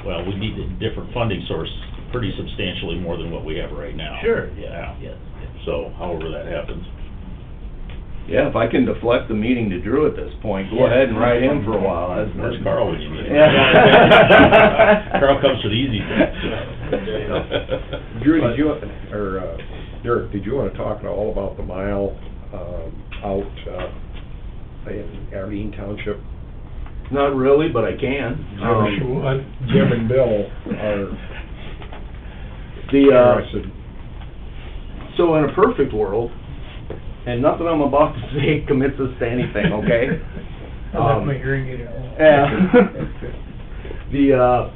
Well, we need a different funding source, pretty substantially more than what we have right now. Yes. So however that happens. Yeah, if I can deflect the meeting to Drew at this point, go ahead and write in for a while. Where's Carl when you need him? Yeah. Carl comes for the easy things. Drew, did you, or, Dirk, did you wanna talk at all about the mile, out, in Aberdeen Township? Not really, but I can. Jim and Bill are The, interested. so in a perfect world, and nothing I'm about to say commits us to anything, okay? I left my hearing aid at home. Yeah.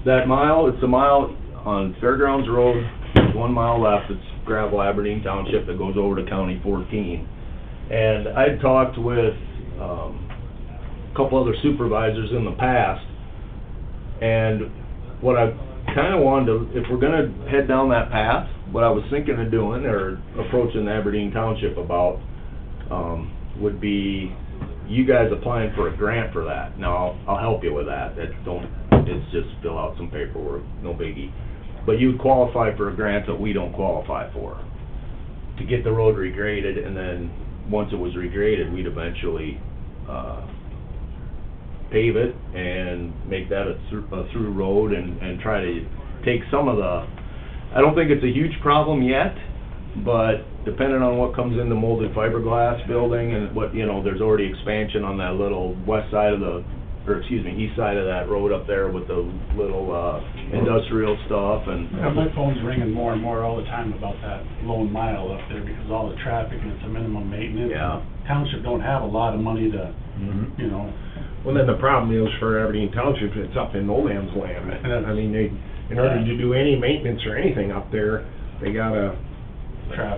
That mile, it's a mile on Fairgrounds Road, 1 mile left, it's gravel Aberdeen Township that goes over to County 14. And I'd talked with, a couple other supervisors in the past, and what I kinda wanted to, if we're gonna head down that path, what I was thinking of doing, or approaching Aberdeen Township about, would be you guys applying for a grant for that. Now, I'll help you with that. It's just fill out some paperwork, no biggie. But you'd qualify for a grant that we don't qualify for, to get the road regraded, and then, once it was regraded, we'd eventually, pave it and make that a through road and try to take some of the, I don't think it's a huge problem yet, but depending on what comes in the molded fiberglass building and what, you know, there's already expansion on that little west side of the, or excuse me, east side of that road up there with the little, industrial stuff and. Yeah, my phone's ringing more and more all the time about that lone mile up there because of all the traffic and it's a minimum maintenance. Yeah. Township don't have a lot of money to, you know. Well, then the problem is for Aberdeen Township, it's up in no man's land. I mean, in order to do any maintenance or anything up there, they gotta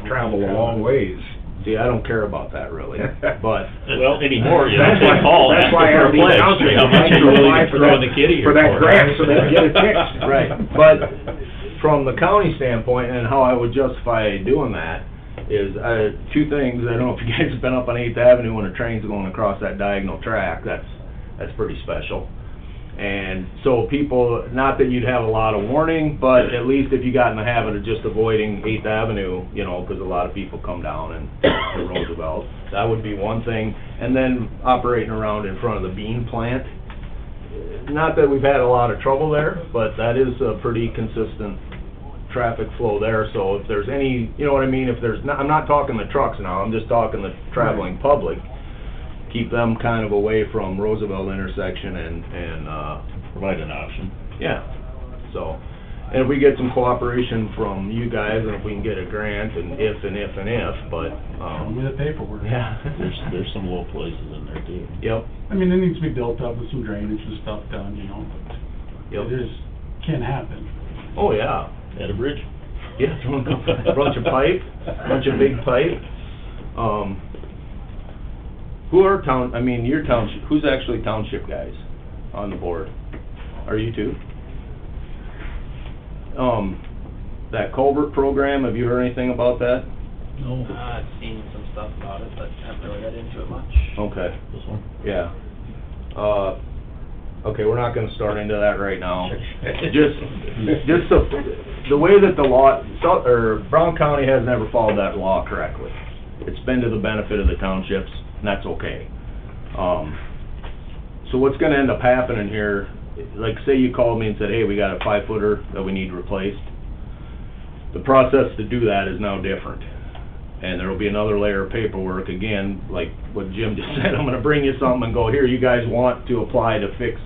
travel a long ways. See, I don't care about that really, but. Well, anymore, you That's have to why- call and that's ask why for a Aberdeen pledge, Township how much has you to really apply for throw in that- the kitty for that for. grant, so they can get it fixed. Right, but from the county standpoint and how I would justify doing that is, 2 things. I don't know if you guys have been up on 8th Avenue when a train's going across that diagonal track, that's pretty special. And so people, not that you'd have a lot of warning, but at least if you got in the habit of just avoiding 8th Avenue, you know, because a lot of people come down and to Roosevelt, that would be one thing. And then operating around in front of the bean plant, not that we've had a lot of trouble there, but that is a pretty consistent traffic flow there. So if there's any, you know what I mean, if there's not, I'm not talking the trucks now, I'm just talking the traveling public. Keep them kind of away from Roosevelt intersection and Provide an option. yeah, so, and if we get some cooperation from you guys, and if we can get a grant, and if, but, Show me the paperwork. yeah. There's some low places in there too. Yep, I mean, it needs to be built up with some drainage and stuff done, you know, but yep. it can happen. Oh, yeah. At a bridge. Yeah, throwing a bunch of pipe, bunch of big pipe. Who are your township, who's actually township guys on the board? Are you two? That culvert program, have you heard anything about that? No. I've seen some stuff about it, but haven't really got into it much. Okay, This one? yeah. Okay, we're not gonna start into that right now. Just the way that the law, Brown County has never followed that law correctly. It's been to the benefit of the townships, and that's okay. So what's gonna end up happening here, like say you called me and said, hey, we got a 5-footer that we need replaced. The process to do that is now different. And there'll be another layer of paperwork, again, like what Jim just said, I'm gonna bring you something and go, here, you guys want to apply to fix,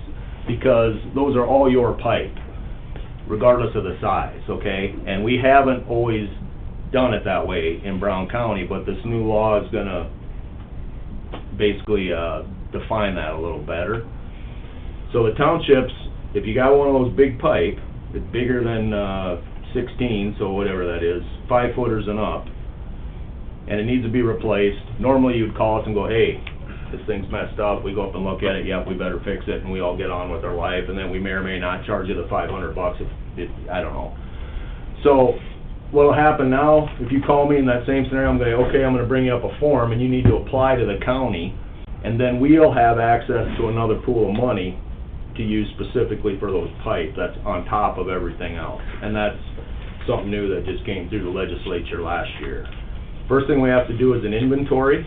because those are all your pipe, regardless of the size, okay? And we haven't always done it that way in Brown County, but this new law is gonna basically, define that a little better. So the townships, if you got one of those big pipe, it's bigger than, 16, so whatever that is, 5 footers and up, and it needs to be replaced, normally you'd call us and go, hey, this thing's messed up, we go up and look at it, yep, we better fix it, and we all get on with our life, and then we may or may not charge you the $500 if, I don't know. So, what'll happen now, if you call me in that same scenario, I'm going, okay, I'm gonna bring you up a form, and you need to apply to the county, and then we'll have access to another pool of money to use specifically for those pipes, that's on top of everything else, and that's something new that just came through the legislature last year. First thing we have to do is an inventory.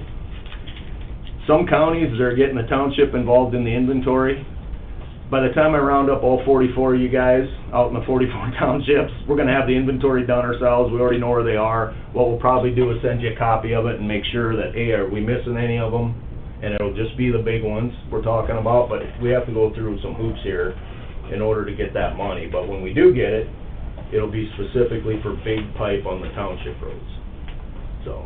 Some counties, they're getting the township involved in the inventory. By the time I round up all 44 of you guys out in the 44 townships, we're gonna have the inventory done ourselves, we already know where they are. What we'll probably do is send you a copy of it and make sure that, hey, are we missing any of them? And it'll just be the big ones we're talking about, but we have to go through some hoops here in order to get that money. But when we do get it, it'll be specifically for big pipe on the township roads, so.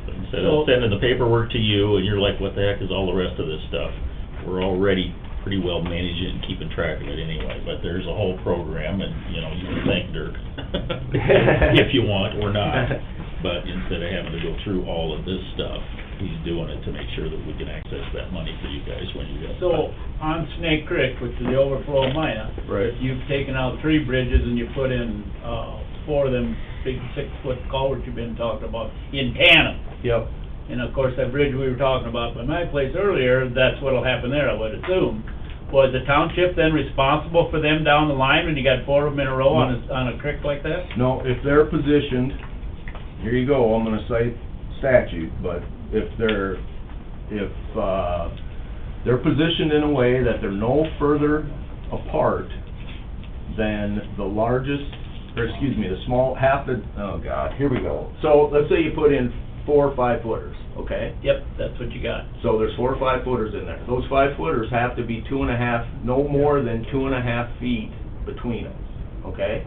Instead of sending the paperwork to you, and you're like, what the heck is all the rest of this stuff? We're already pretty well managing and keeping track of it anyway, but there's a whole program, and, you know, you can thank Dirk if you want or not. But instead of having to go through all of this stuff, he's doing it to make sure that we can access that money for you guys when you get it. So, on Snake Creek, which is the overflow of Maya, Right. you've taken out 3 bridges and you put in, 4 of them big 6-foot culverts you've been talking about in tandem. Yep. And of course, that bridge we were talking about by my place earlier, that's what'll happen there, I would assume. Was the township then responsible for them down the line when you got 4 of them in a row on a creek like that? No, if they're positioned, here you go, I'm gonna cite statute, but if they're positioned in a way that they're no further apart than the largest, or excuse me, the small, oh God, here we go. So, let's say you put in 4 5-footers, okay? Yep, that's what you got. So there's 4 5-footers in there. Those 5-footers have to be 2.5, no more than 2.5 feet between them, okay?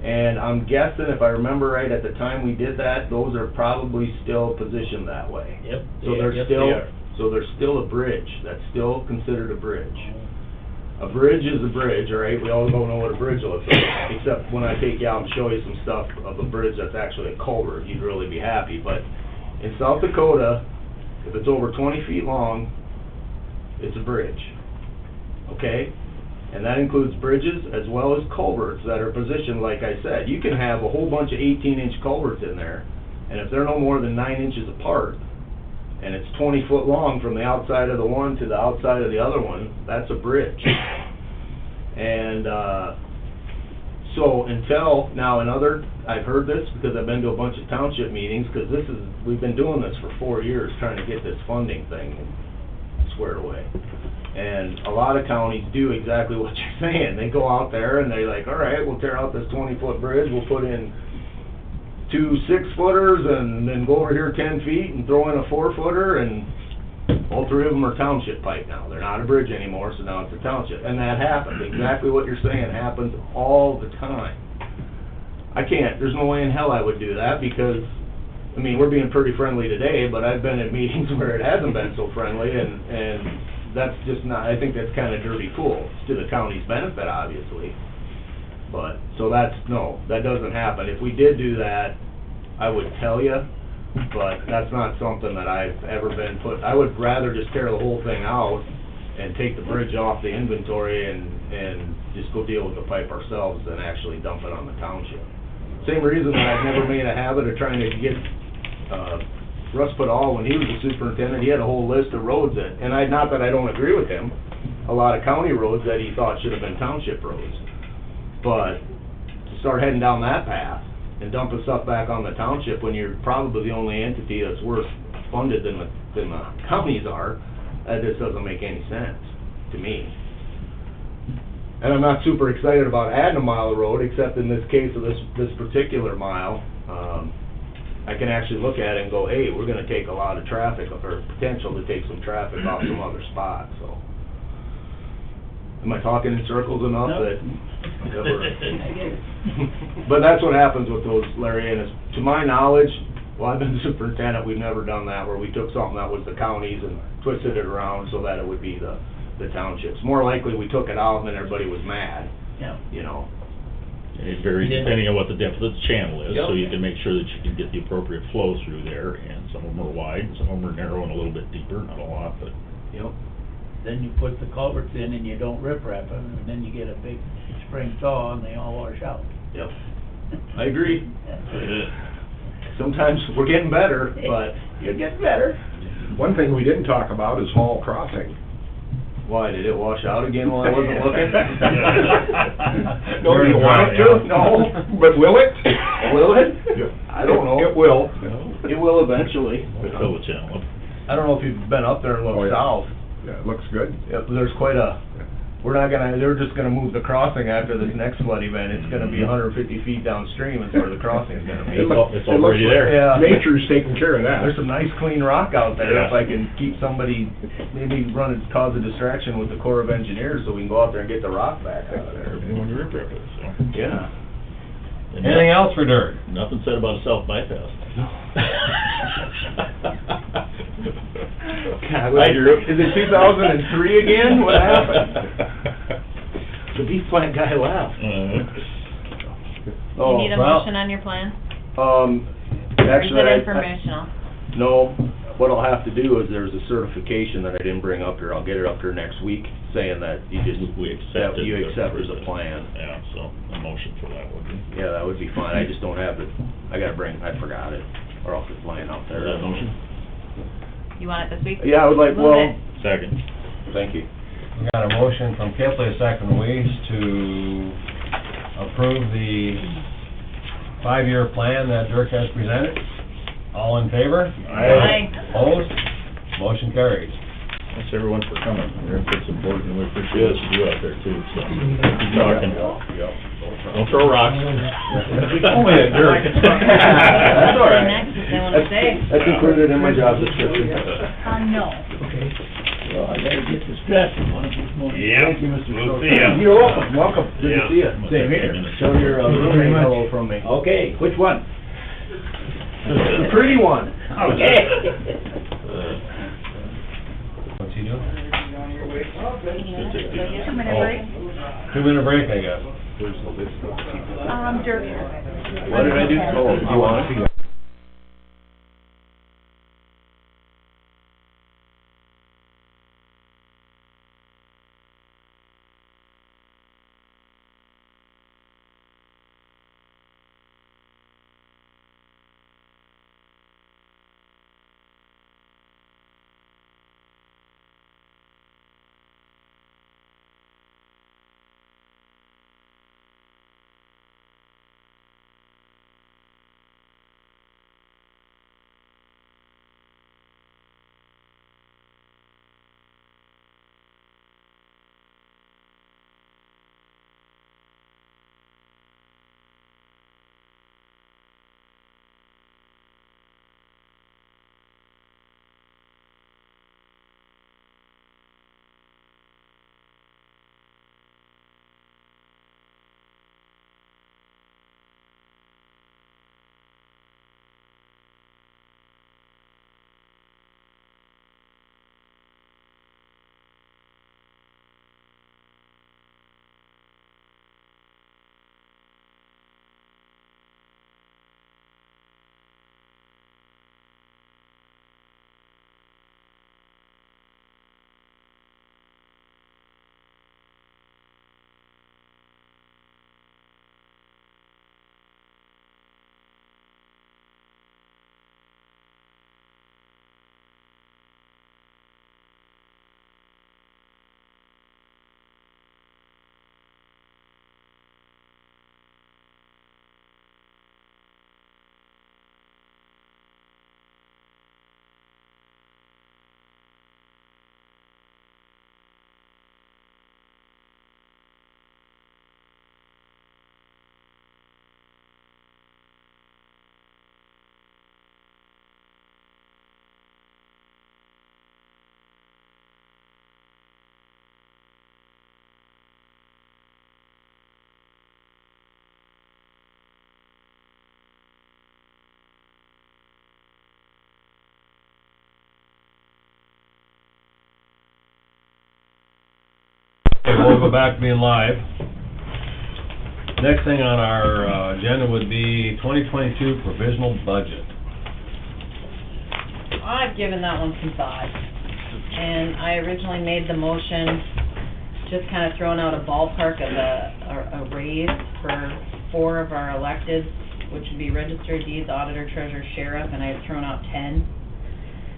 And I'm guessing, if I remember right, at the time we did that, those are probably still positioned that way. Yep. So they're yes, still, they are. so there's still a bridge, that's still considered a bridge. A bridge is a bridge, all right, we all don't know what a bridge looks like, except when I take you out and show you some stuff of a bridge that's actually a culvert, you'd really be happy, but in South Dakota, if it's over 20 feet long, it's a bridge, okay? And that includes bridges as well as culverts that are positioned, like I said. You can have a whole bunch of 18-inch culverts in there, and if they're no more than 9 inches apart, and it's 20 foot long from the outside of the one to the outside of the other one, that's a bridge. And, so until, now I've heard this because I've been to a bunch of township meetings, because we've been doing this for 4 years, trying to get this funding thing squared away. And a lot of counties do exactly what you're saying. They go out there and they're like, all right, we'll tear out this 20-foot bridge, we'll put in 2 6-footers and then go over here 10 feet and throw in a 4-footer, and all 3 of them are township pipe now. They're not a bridge anymore, so now it's a township. And that happens. Exactly what you're saying happens all the time. There's no way in hell I would do that, because, I mean, we're being pretty friendly today, but I've been at meetings where it hasn't been so friendly, and that's just not, I think that's kind of dirty cool. It's to the county's benefit, obviously. But, so no, that doesn't happen. If we did do that, I would tell you, but that's not something that I've ever been I would rather just tear the whole thing out and take the bridge off the inventory and just go deal with the pipe ourselves than actually dump it on the township. Same reason that I've never made a habit of trying to get, Russ Padall, when he was the superintendent, he had a whole list of roads that, and not that I don't agree with him, a lot of county roads that he thought should have been township roads. But to start heading down that path and dumping stuff back on the township when you're probably the only entity that's worse funded than the counties are, that just doesn't make any sense to me. And I'm not super excited about adding a mile of road, except in this case of this particular mile, I can actually look at it and go, hey, we're gonna take a lot of traffic, or potential to take some traffic off some other spots, so. Am I talking in circles enough that But that's what happens with those, Larry, and to my knowledge, well, I've been superintendent, we've never done that, where we took something that was the counties and twisted it around so that it would be the townships. More likely, we took it out and then everybody was mad, Yeah. you know. And it varies depending on what the depth of the channel is, so Yep. you can make sure that you can get the appropriate flow through there, and some of them are wide, and some of them are narrow and a little bit deeper, not a lot, but. Yep. Then you put the culverts in and you don't rip wrap them, and then you get a big spring thaw and they all wash out. Yep. I agree. Sometimes we're getting better, but You're getting better. One thing we didn't talk about is Hall Crossing. why, did it wash out again while I wasn't looking? No, you want it to? No, but will it? Will it? Yeah. I don't know. It will. It will eventually. Fill the channel up. I don't know if you've been up there and looked Oh, yeah. south. Yeah, it looks good. Yep, there's quite a, they're just gonna move the crossing after this next flood event. It's gonna be 150 feet downstream is where the crossing's gonna be. It's all- it's It looks already there. Yeah. Nature's taking care of that. There's some nice clean rock out there, if Yeah. I can keep somebody, maybe cause a distraction with the Corps of Engineers so we can go out there and get the rock back out of there. Everything when you rip it, so. Yeah. And Anything else for dirt? Nothing said about a self-bypass. God, is it 2003 again? What happened? The beef plant guy left. You need a well, motion on your plan? Or Or actually, is it informational? No, what I'll have to do is there's a certification that I didn't bring up here, I'll get it up here next week, saying that you just, We that accepted. you the- accept as a plan. Yeah, so a motion for that would be. Yeah, that would be fine, I just don't have it, I forgot it, or else it's laying out Is there. that a motion? You want it this week? Yeah, I would like, Move well, it. Second. thank you. We got a motion from Kipling, a second from Weiss, to approve the 5-year plan that Dirk has presented. All in favor? Aye. Opposed? Motion carries. Thanks everyone for coming. Your input's important, and we appreciate what you do out there too, so. Keep talking. Don't throw rocks. Only at Dirk. That's all right. Next, they wanna stay. That's included in my job description. No. Well, I better get this dressed one of these mornings. Thank you, Mr. Schultz. You're welcome, welcome, good to see you. Same here. Show your roommate hello from me. Okay, which one? The pretty one. Okay. What's he doing? 2-minute break. 2-minute break, I guess. Dirk. What did I do? Oh, you want it? we'll go back to being live. Next thing on our agenda would be 2022 provisional budget. I've given that one some thought, and I originally made the motion, just kind of throwing out a ballpark of a raise for 4 of our electeds, which would be registered deeds, auditor, treasurer, sheriff, and I had thrown out 10.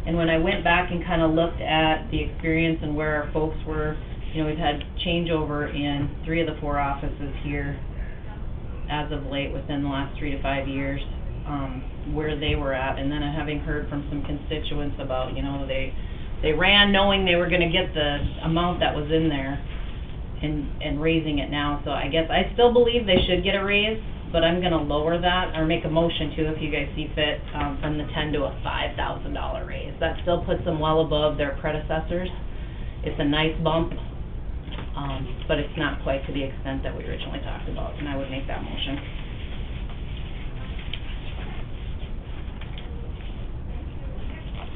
And when I went back and kind of looked at the experience and where our folks were, you know, we've had changeover in 3 of the 4 offices here as of late within the last 3 to 5 years, where they were at, and then having heard from some constituents about, you know, they ran knowing they were gonna get the amount that was in there and raising it now. So I guess I still believe they should get a raise, but I'm gonna lower that, or make a motion to, if you guys see fit, from the $10,000 to a $5,000 raise. That still puts them well above their predecessors. It's a nice bump, but it's not quite to the extent that we originally talked about, and I would make that motion.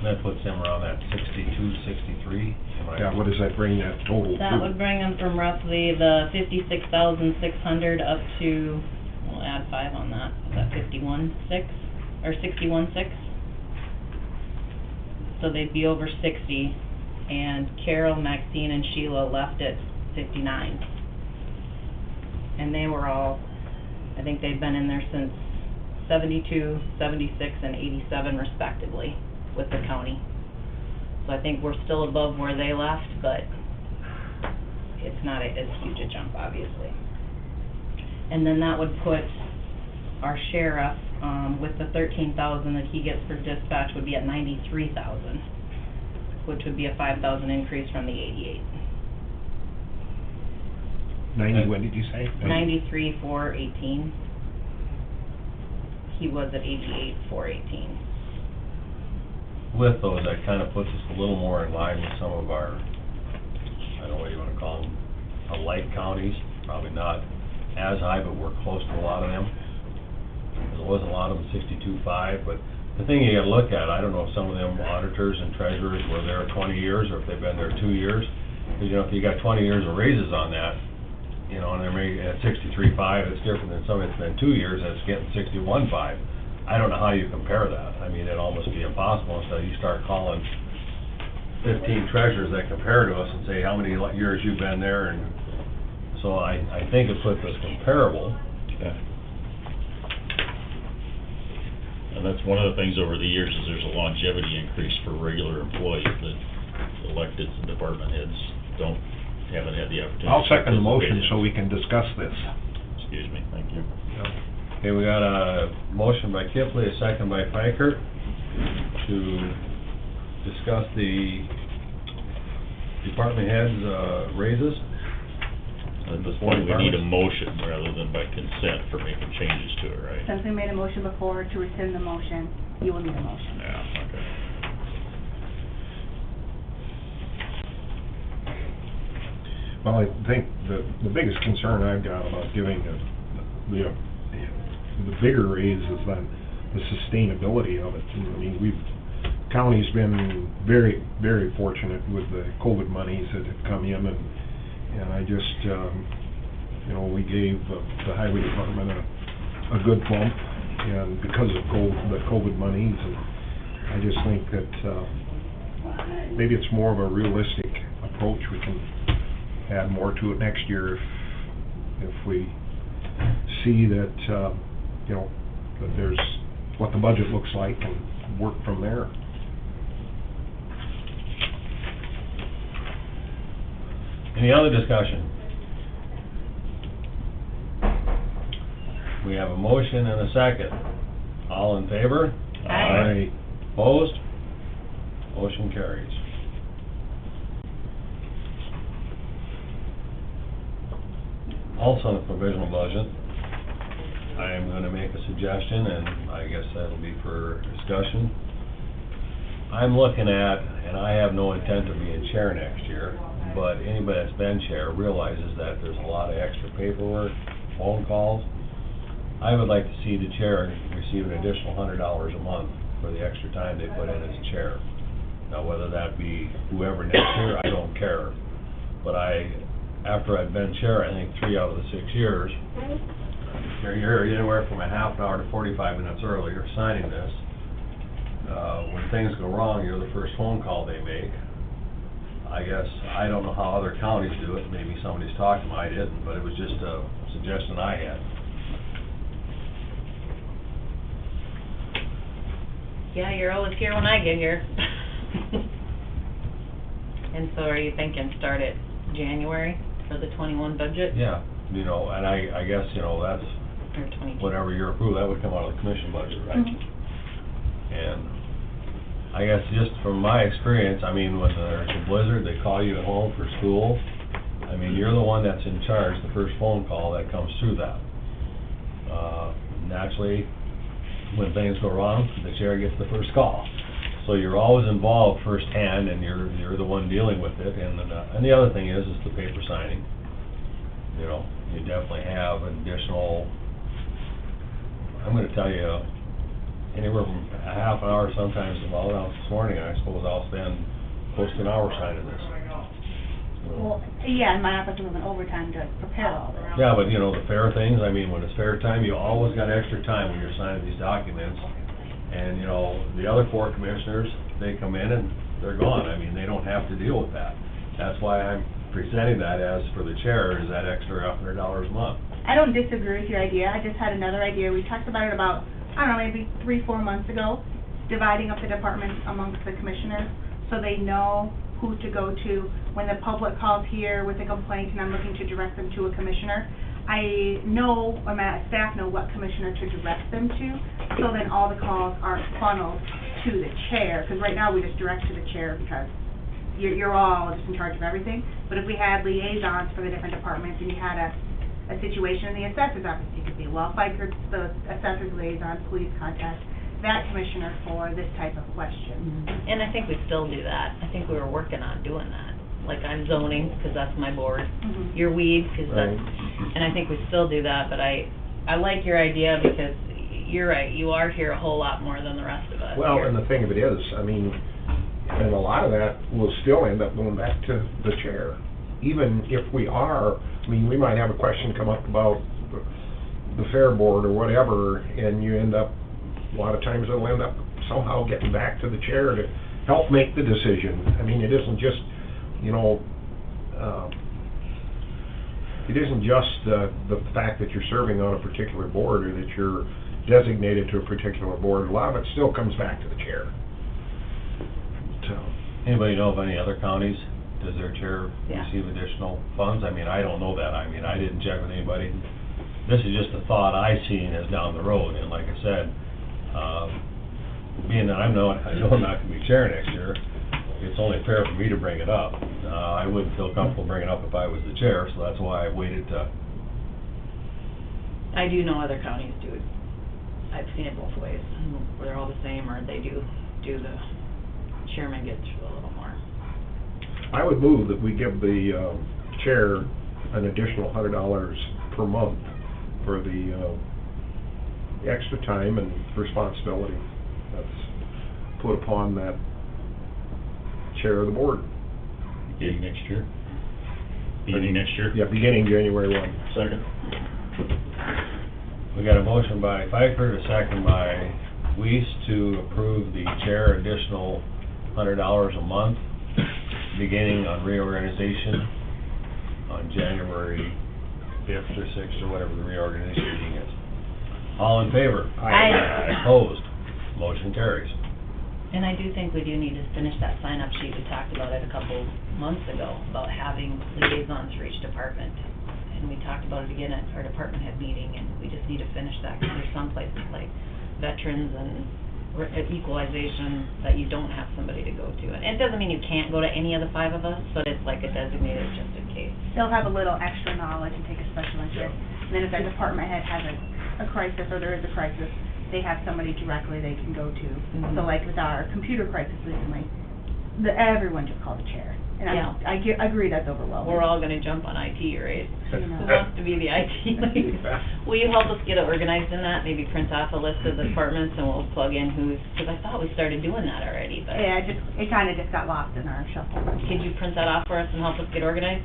That puts them around that 62, 63. Yeah, what does that bring that total to? That would bring them from roughly the 56,600 up to, we'll add 5 on that, is that 51,600, or 61,600? So they'd be over 60, and Carol, Maxine, and Sheila left at 59. And they were all, I think they've been in there since 72, 76, and 87 respectively with the county. So I think we're still above where they left, but it's not as huge a jump, obviously. And then that would put our sheriff, with the 13,000 that he gets for dispatch, would be at 93,000, which would be a 5,000 increase from the 88. 90, what did you say? 93,418. He was at 88,418. With those, that kind of puts us a little more in line with some of our, I don't know what you want to call them, light counties. Probably not as high, but we're close to a lot of them. There wasn't a lot of them 62.5, but the thing you gotta look at, I don't know if some of them auditors and treasurers were there 20 years, or if they've been there 2 years. Because, you know, if you got 20 years of raises on that, you know, and they're making at 63.5, it's different than somebody that's been 2 years that's getting 61.5. I don't know how you compare that. I mean, it'd almost be impossible until you start calling 15 treasurers that compare to us and say how many years you've been there, and so I think it puts us comparable. Yeah. And that's one of the things over the years, is there's a longevity increase for regular employees that electeds and department heads haven't had the opportunity. I'll second the to motion participate in. so we can discuss this. Excuse me, thank you. Okay, we got a motion by Kipley, a second by Piker, to discuss the department heads' raises. At this point, we need a motion rather than by consent for making changes to it, right? Since we made a motion before to rescind the motion, you will need a motion. Yeah, okay. Well, I think the biggest concern I've got about giving the bigger raise is that the sustainability of it. I mean, county's been very, very fortunate with the COVID monies that have come in, and I just, you know, we gave the highway department a good bump, and because of the COVID monies, and I just think that maybe it's more of a realistic approach. We can add more to it next year if we see that, you know, that there's what the budget looks like, and work from there. Any other discussion? We have a motion and a second. All in favor? Aye. Opposed? Motion carries. Also on the provisional budget, I am gonna make a suggestion, and I guess that'll be for discussion. I'm looking at, and I have no intent of being chair next year, but anybody that's been chair realizes that there's a lot of extra paperwork, phone calls. I would like to see the chair receive an additional $100 a month for the extra time they put in as chair. Now, whether that be whoever next year, I don't care. But after I'd been chair, I think 3 out of the 6 years, you're here anywhere from a half an hour to 45 minutes earlier signing this. When things go wrong, you're the first phone call they make. I guess, I don't know how other counties do it, maybe somebody's talked to them, I didn't, but it was just a suggestion I had. Yeah, you're always here when I get here. And so are you thinking start at January for the 21 budget? Yeah, you know, and I guess, you know, that's Or 22? whatever you're approved, that would come out of the commission budget, right? And I guess just from my experience, I mean, when there's a blizzard, they call you at home for school. I mean, you're the one that's in charge, the first phone call that comes through that. Naturally, when things go wrong, the chair gets the first call. So you're always involved firsthand, and you're the one dealing with it. And the other thing is the paper signing. You know, you definitely have additional, I'm gonna tell you, anywhere from a half an hour, sometimes, well, this morning, I suppose I'll spend close to an hour signing this. Well, yeah, and my office was in overtime to prepare all this. Yeah, but you know, the fair things, I mean, when it's fair time, you always got extra time when you're signing these documents. And, you know, the other 4 commissioners, they come in and they're gone. I mean, they don't have to deal with that. That's why I'm presenting that as, for the chair, is that extra $100 a month. I don't disagree with your idea, I just had another idea. We talked about it about, I don't know, maybe 3-4 months ago, dividing up the departments amongst the commissioners, so they know who to go to. When the public calls here with a complaint and I'm looking to direct them to a commissioner, I know, or my staff know what commissioner to direct them to, so then all the calls aren't funneled to the chair, because right now we just direct to the chair because you're all just in charge of everything. But if we had liaisons for the different departments and you had a situation in the assessor's office, you could be wildfire, the assessor's liaison, police contact, that commissioner for this type of question. And I think we still do that. I think we were working on doing that. Like I'm zoning, because that's my board. Mhm. You're weed, because that's, and I think we still do that, but I like your idea because you're right, you are here a whole lot more than the rest of us. Well, here. and the thing of it is, I mean, and a lot of that will still end up going back to the chair. Even if we are, I mean, we might have a question come up about the fair board or whatever, and you end up, a lot of times it'll end up somehow getting back to the chair to help make the decision. I mean, it isn't just, you know, it isn't just the fact that you're serving on a particular board or that you're designated to a particular board. A lot of it still comes back to the chair. So, Anybody know of any other counties? Does their chair Yeah. receive additional funds? I mean, I don't know that. I mean, I didn't check with anybody. This is just a thought I seen as down the road, and like I said, being that I know I'm not gonna be chair next year, it's only fair for me to bring it up. I wouldn't feel comfortable bringing it up if I was the chair, so that's why I waited to. I do know other counties do it. I've seen it both ways, where they're all the same, or they do the chairman gets a little more. I would move that we give the chair an additional $100 per month for the extra time and responsibility that's put upon that chair of the board. Beginning next year? Beginning next year? Yeah, beginning January 1. Second. We got a motion by Pfeiffer, a second by Weiss to approve the chair additional $100 a month, beginning on reorganization on January 5th or 6th, or whatever the reorganization meeting is. All in favor? Aye. Opposed? Motion carries. And I do think we do need to finish that sign-up sheet. We talked about it a couple months ago, about having liaisons for each department. And we talked about it again at our department head meeting, and we just need to finish that, because there's some places like veterans and equalization that you don't have somebody to go to. And it doesn't mean you can't go to any of the 5 of us, but it's like a designated just in case. They'll have a little extra knowledge and take a special interest. And then if that department head has a crisis, or there is a crisis, they have somebody directly they can go to. Mhm. So like with our computer crisis recently, everyone just called the chair. And Yeah. I agree that's overwhelming. We're all gonna jump on IT, right? You Who know. wants to be the IT lead? Will you help us get it organized in that? Maybe print off a list of the departments and we'll plug in who's, because I thought we started doing that already, but. Yeah, it kinda just got lost in our shuffle. Could you print that off for us and help us get organized?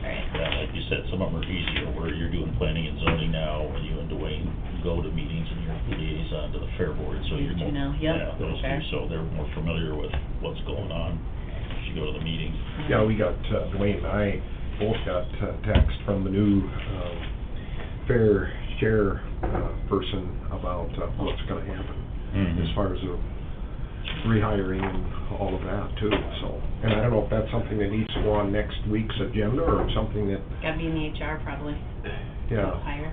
Right. Yeah, like you said, some of them are easier, where you're doing planning and zoning now, and you and Dwayne go to meetings and you're the liaison to the fair board, so you're These two more. now, yep, Yeah, those fair. two, so they're more familiar with what's going on as you go to the meetings. Yeah, we got, Dwayne and I both got text from the new, fair chair, person about, what's gonna happen Mhm. as far as the rehiring and all of that too, so. And I don't know if that's something that needs to go on next week's agenda or something that, Gotta be in the HR probably. yeah. Higher.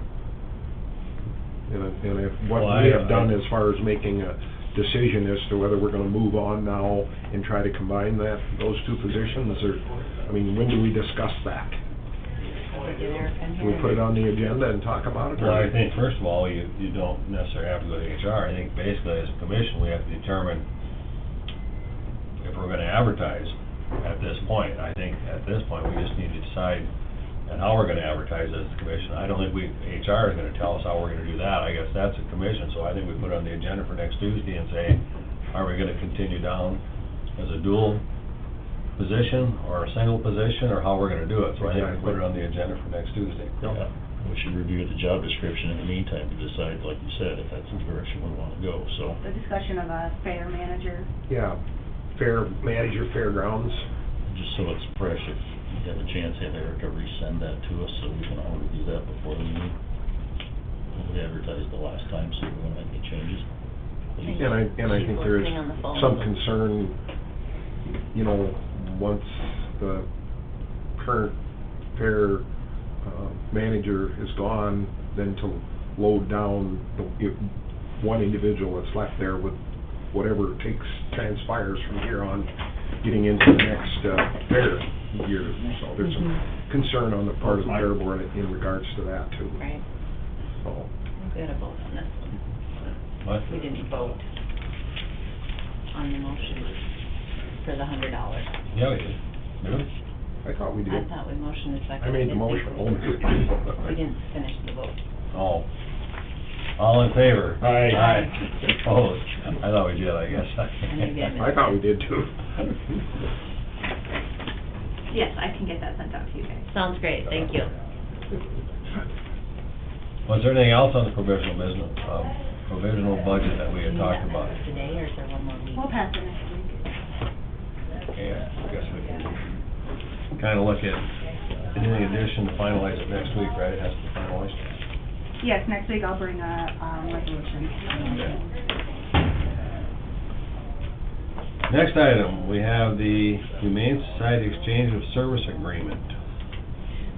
And if, what Well, we have I- done as far as making a decision as to whether we're gonna move on now and try to combine those two positions, or, I mean, when do we discuss that? Get Eric in Do we here. put it on the agenda and talk about it? or- Well, I think, first of all, you don't necessarily have to go to HR. I think basically, as a commission, we have to determine if we're gonna advertise at this point. I think at this point, we just need to decide on how we're gonna advertise as a commission. I don't think HR is gonna tell us how we're gonna do that. I guess that's a commission, so I think we put it on the agenda for next Tuesday and say, are we gonna continue down as a dual position or a single position, or how we're gonna do it? So I think we put it on the agenda for next Tuesday. Yeah, we should review the job description in the meantime to decide, like you said, if that's the direction we wanna go, so. The discussion of a fair manager. Yeah, fair manager, fairgrounds. Just so it's fresh, if you have a chance, have Erica resend that to us, so we can all review that before the meeting. We advertised the last time, so we won't make any changes. And I She's think there is listening on the phone. some concern, you know, once the current fair, manager is gone, then to load down one individual that's left there with whatever transpires from here on, getting into the next, fair year. So there's some concern on the part of the fair board in regards to that too. Right. So, We had a vote on this one. What? We didn't vote on the motion for the $100. Yeah, we did. Really? I thought we I did. thought we motioned a second. I made the motion. We didn't finish the vote. Oh. All in favor? Aye. Aye. Opposed? I thought we did, I guess. Maybe I missed I thought we did too. Yes, I can get that sent out to you guys. Sounds great, thank you. Was there anything else on the provisional business, provisional budget that we had talked about? Today, or is there one more week? We'll pass it next week. Yeah, I guess we can kinda look at any addition to finalize it next week, right? It has to be finalized. Yes, next week I'll bring a, resolution. Next item, we have the Humane Society Exchange of Service Agreement.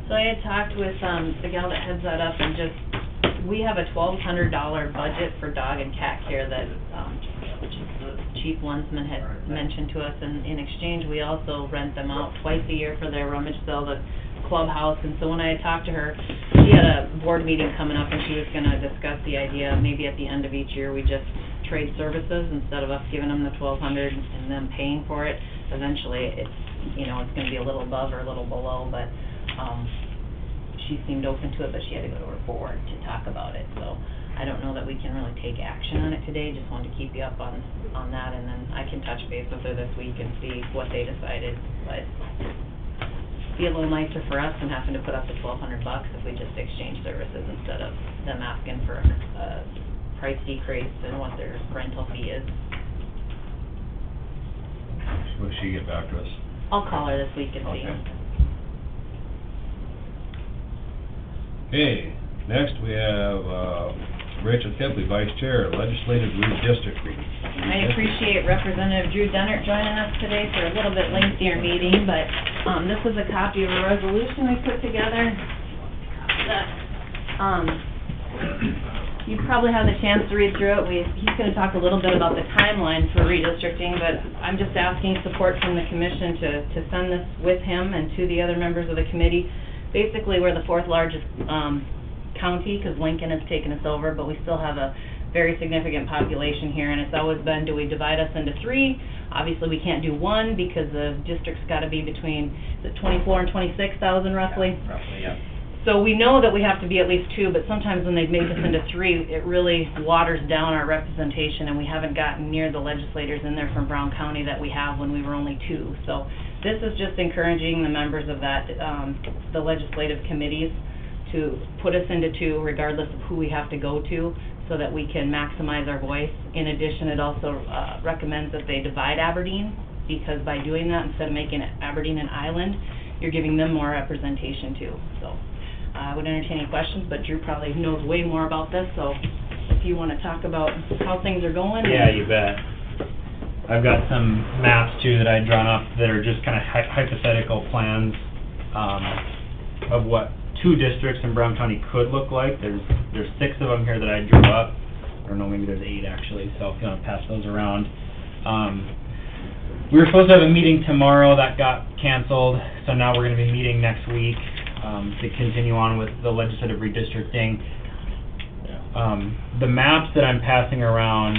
So I had talked with, the gal that heads that up, and just, we have a $1,200 budget for dog and cat care that, Chief Lunsman had mentioned to us, and in exchange, we also rent them out twice a year for their rummage sale, the clubhouse, and so when I had talked to her, she had a board meeting coming up, and she was gonna discuss the idea, maybe at the end of each year, we just trade services, instead of us giving them the $1,200 and them paying for it. Eventually, it's, it's gonna be a little above or a little below, but, she seemed open to it, but she had to go to her board to talk about it, so I don't know that we can really take action on it today, just wanted to keep you up on that, and then I can touch base with her this week and see what they decided, but be a little nicer for us than having to put up the $1,200 if we just exchange services instead of them asking for a price decrease and what their rental fee is. Will she get back to us? I'll call her this week and see. Okay. Okay, next we have, Rachel Kepley, Vice Chair, Legislative Redistricting. I appreciate Representative Drew Dennert joining us today for a little bit lengthier meeting, but, this is a copy of a resolution we put together. You probably have the chance to read through it. He's gonna talk a little bit about the timeline for redistricting, but I'm just asking support from the commission to send this with him and to the other members of the committee. Basically, we're the fourth largest, county, because Lincoln has taken us over, but we still have a very significant population here, and it's always been, do we divide us into three? Obviously, we can't do one, because the district's gotta be between, is it 24 and 26,000 roughly? Roughly, yeah. So we know that we have to be at least two, but sometimes when they make us into three, it really waters down our representation, and we haven't gotten near the legislators in there from Brown County that we have when we were only two. So This is just encouraging the members of that, the legislative committees to put us into two regardless of who we have to go to, so that we can maximize our voice. In addition, it also recommends that they divide Aberdeen, because by doing that, instead of making Aberdeen an island, you're giving them more representation too. So I would entertain any questions, but Drew probably knows way more about this, so if you want to talk about how things are going. Yeah, you bet. I've got some maps too that I'd drawn up that are just kind of hypothetical plans of what 2 districts in Brown County could look like. There's 6 of them here that I drew up. I don't know, maybe there's 8 actually, so if you want to pass those around. We were supposed to have a meeting tomorrow, that got canceled, so now we're going to be meeting next week to continue on with the legislative redistricting. The maps that I'm passing around,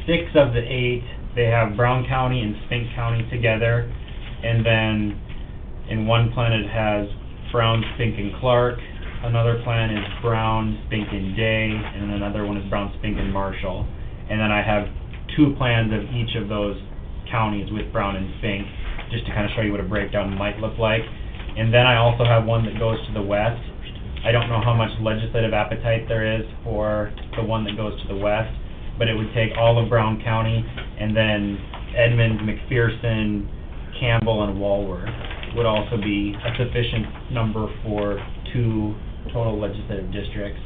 6 of the 8, they have Brown County and Spink County together, and then in one plan it has Brown, Spink, and Clark. Another plan is Brown, Spink, and Day, and another one is Brown, Spink, and Marshall. And then I have 2 plans of each of those counties with Brown and Spink, just to kind of show you what a breakdown might look like. And then I also have one that goes to the west. I don't know how much legislative appetite there is for the one that goes to the west, but it would take all of Brown County, and then Edmond, McPherson, Campbell, and Walworth would also be a sufficient number for 2 total legislative districts.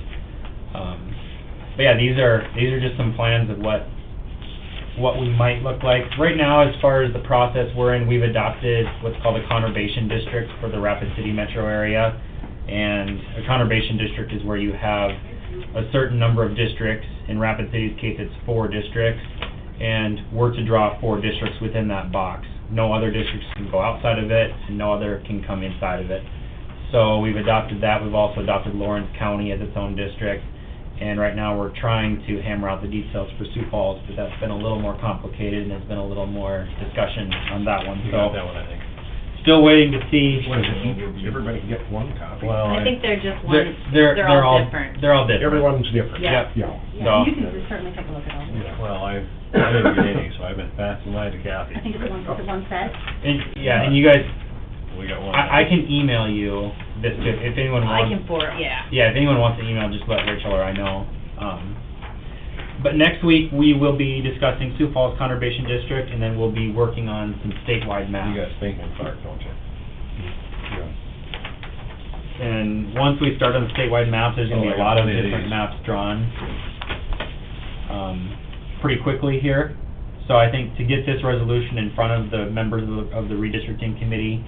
But yeah, these are just some plans of what we might look like. Right now, as far as the process we're in, we've adopted what's called a conurbation district for the Rapid City metro area. And a conurbation district is where you have a certain number of districts. In Rapid City's case, it's 4 districts, and we're to draw 4 districts within that box. No other districts can go outside of it, and no other can come inside of it. So we've adopted that. We've also adopted Lawrence County as its own district, and right now we're trying to hammer out the details for Sioux Falls, but that's been a little more complicated, and there's been a little more discussion on that one. You got that one, I think. Still waiting to see. What is it, everybody get one copy? Well, I think they're just one, They're all different. They're all different. Everyone's different. Yeah. Yeah. Yeah, So- you can certainly take a look at all of them. Well, I didn't get any, so I've been passing mine to Kathy. I think it's one set. And you guys, We got one. I can email you this too, if anyone I wants. can forward, yeah. Yeah, if anyone wants to email, just let Rachel or I know. But next week, we will be discussing Sioux Falls Conurbation District, and then we'll be working on some statewide maps. You got Spink and Clark, don't you? And once we start on the statewide maps, there's gonna be a lot of yeah, different these. maps drawn, pretty quickly here. So I think to get this resolution in front of the members of the redistricting committee,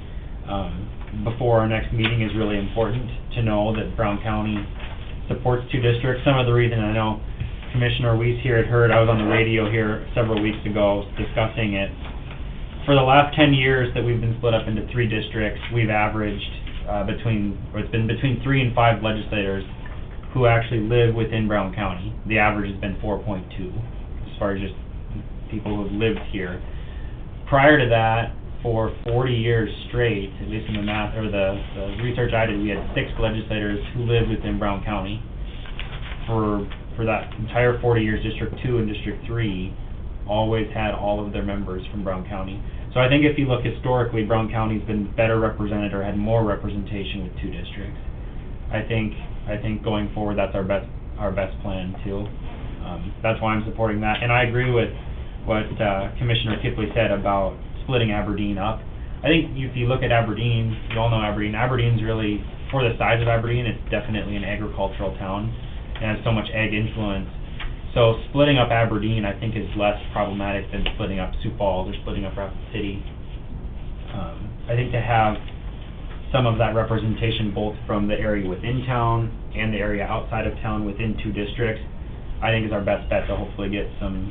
before our next meeting is really important to know that Brown County supports 2 districts. Some of the reason I know Commissioner Weiss here had heard, I was on the radio here several weeks ago discussing it. For the last 10 years that we've been split up into 3 districts, we've averaged it's been between 3 and 5 legislators who actually live within Brown County. The average has been 4.2, as far as just people who have lived here. Prior to that, for 40 years straight, at least in the math or the research I did, we had 6 legislators who lived within Brown County. For that entire 40 years, District 2 and District 3 always had all of their members from Brown County. So I think if you look historically, Brown County's been better represented or had more representation with 2 districts. I think going forward, that's our best plan too. That's why I'm supporting that, and I agree with what Commissioner Kipley said about splitting Aberdeen up. I think if you look at Aberdeen, you all know Aberdeen. Aberdeen's really, for the size of Aberdeen, it's definitely an agricultural town and has so much ag influence. So splitting up Aberdeen, I think, is less problematic than splitting up Sioux Falls or splitting up Rapid City. I think to have some of that representation both from the area within town and the area outside of town within 2 districts, I think is our best bet to hopefully get some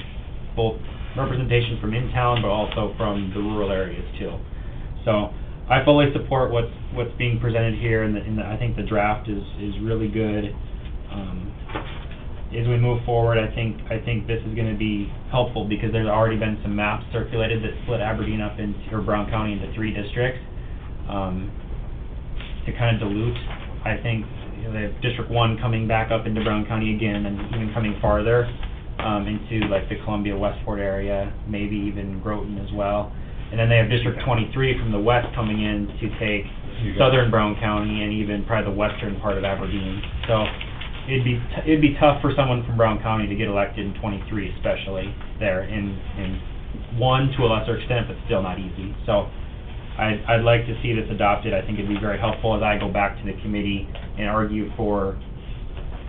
both representation from in town but also from the rural areas too. So I fully support what's being presented here, and I think the draft is really good. As we move forward, I think this is going to be helpful because there's already been some maps circulated that split Aberdeen up or Brown County into 3 districts. To kind of dilute, I think they have District 1 coming back up into Brown County again, and even coming farther into like the Columbia Westport area, maybe even Groton as well. And then they have District 23 from the west coming in to take southern Brown County and even probably the western part of Aberdeen. So it'd be tough for someone from Brown County to get elected in 23, especially there in one to a lesser extent, but still not easy. So I'd like to see this adopted. I think it'd be very helpful as I go back to the committee and argue for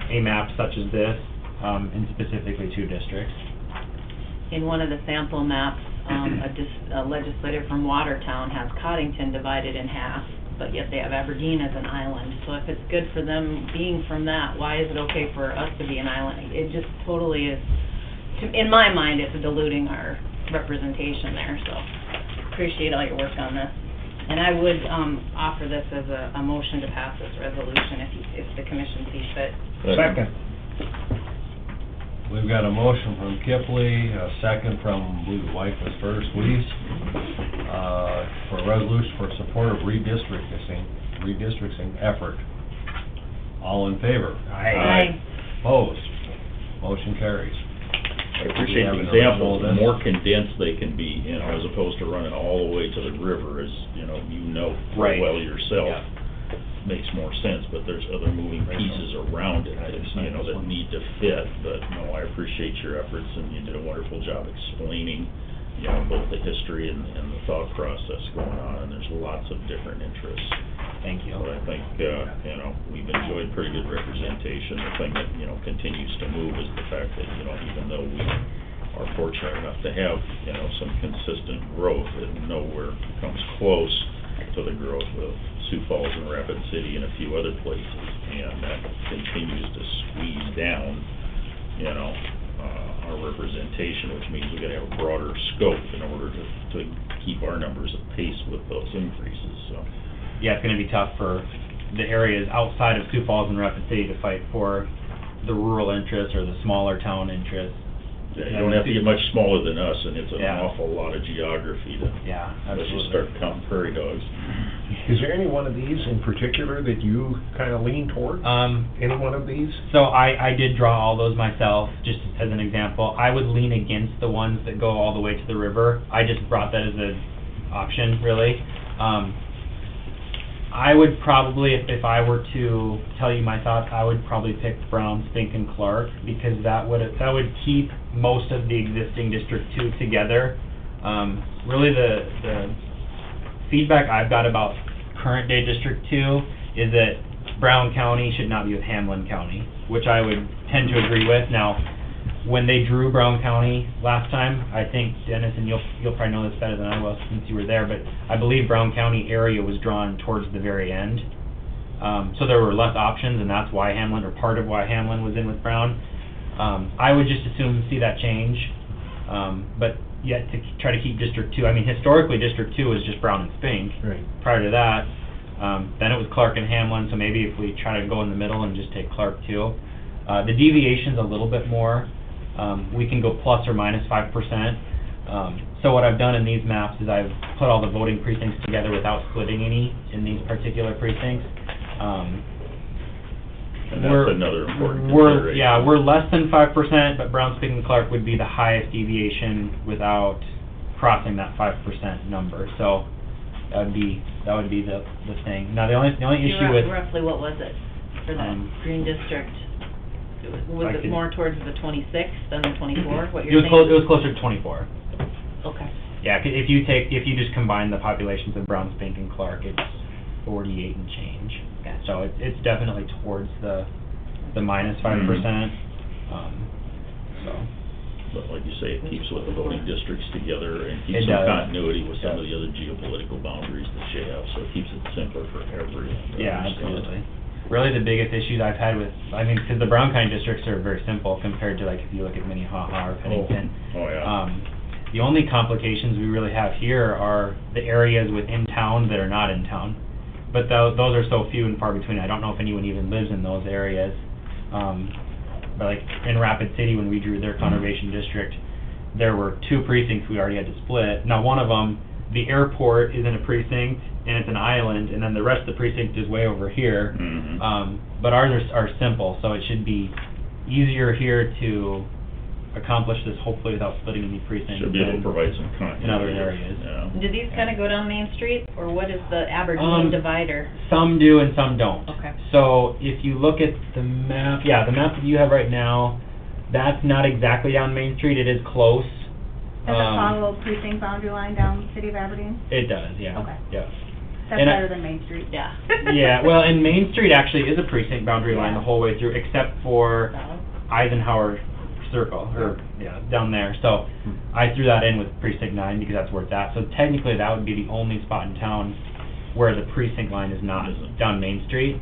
a map such as this, and specifically 2 districts. In one of the sample maps, a legislator from Watertown has Cottington divided in half, but yet they have Aberdeen as an island. So if it's good for them being from that, why is it okay for us to be an island? It just totally is, in my mind, it's diluting our representation there, so appreciate all your work on this. And I would offer this as a motion to pass this resolution if the commission sees fit. Second. We've got a motion from Kipley, a second from, I believe the wife was first, Weiss, for a resolution for support of redistricting effort. All in favor? Aye. Opposed? Motion carries. I appreciate the example, the more condensed they can be, you know, as opposed to running all the way to the river, as, you know Right. well yourself. Makes more sense, but there's other moving pieces around it, that, you know, that need to fit. But, no, I appreciate your efforts, and you did a wonderful job explaining, you know, both the history and the thought process going on, and there's lots of different interests. Thank you. But I think, you know, we've enjoyed pretty good representation. The thing that, you know, continues to move is the fact that, you know, even though we are fortunate enough to have, you know, some consistent growth, it nowhere comes close to the growth of Sioux Falls and Rapid City and a few other places, and that continues to squeeze down, you know, our representation, which means we gotta have a broader scope in order to keep our numbers at pace with those increases, so. Yeah, it's gonna be tough for the areas outside of Sioux Falls and Rapid City to fight for the rural interests or the smaller town interests. Yeah, you don't have to get much smaller than us, and it's an Yeah. awful lot of geography to, unless you start counting prairie dogs. Is there any one of these in particular that you kind of lean toward? Any one of these? So I did draw all those myself, just as an example. I would lean against the ones that go all the way to the river. I just brought that as an option, really. I would probably, if I were to tell you my thoughts, I would probably pick Brown, Spink, and Clark, because that would keep most of the existing District 2 together. Really, the feedback I've got about current day District 2 is that Brown County should not be with Hamlin County, which I would tend to agree with. Now, when they drew Brown County last time, I think, Dennis, and you'll probably know this better than I will since you were there, but I believe Brown County area was drawn towards the very end. So there were less options, and that's why Hamlin, or part of why Hamlin was in with Brown. I would just assume see that change, but yet to try to keep District 2, I mean, historically, District 2 was just Brown and Spink. Right. Prior to that, then it was Clark and Hamlin, so maybe if we try to go in the middle and just take Clark too. The deviation's a little bit more. We can go plus or minus 5%. So what I've done in these maps is I've put all the voting precincts together without splitting any in these particular precincts. And that's another important consideration. We're less than 5%, but Brown, Spink, and Clark would be the highest deviation without crossing that 5% number. So that would be the thing. Now the only issue with Roughly what was it for that green district? Was it more towards the 26 than the 24, what you're saying? It was closer to 24. Okay. Yeah, 'cause if you just combine the populations of Brown, Spink, and Clark, it's 48 and change. Gotcha. So it's definitely towards the minus 5%. So. But like you say, it keeps with the voting districts together and keeps It some does. continuity with some of the other geopolitical boundaries that you have, so it keeps it simpler for everyone to Yeah, understand. absolutely. Really, the biggest issues I've had with, because the Brown County districts are very simple compared to, like, if you look at Minnehaha or Pennington. Oh, yeah. The only complications we really have here are the areas within town that are not in town. But those are so few and far between, I don't know if anyone even lives in those areas. But like in Rapid City, when we drew their conservation district, there were 2 precincts we already had to split. Now, one of them, the airport is in a precinct, and it's an island, and then the rest of the precinct is way over here. Mm-hmm. But ours are simple, so it should be easier here to accomplish this hopefully without splitting any precincts. Should be able to in- provide some continuity. in other areas. Yeah. Do these kinda go down Main Street, or what is the Aberdeen divider? Some do and some don't. Okay. So if you look at the map, yeah, the map that you have right now, that's not exactly down Main Street, it is close. Does it follow precinct boundary line down City of Aberdeen? It does, yeah. Okay. Yeah. That's And I- better than Main Street. Yeah. Yeah, well, and Main Street actually is a precinct boundary line the whole way through, except for Eisenhower Circle, or, yeah, down there. So I threw that in with precinct 9 because that's where it's at. So technically, that would be the only spot in town where the precinct line is not down Main Street.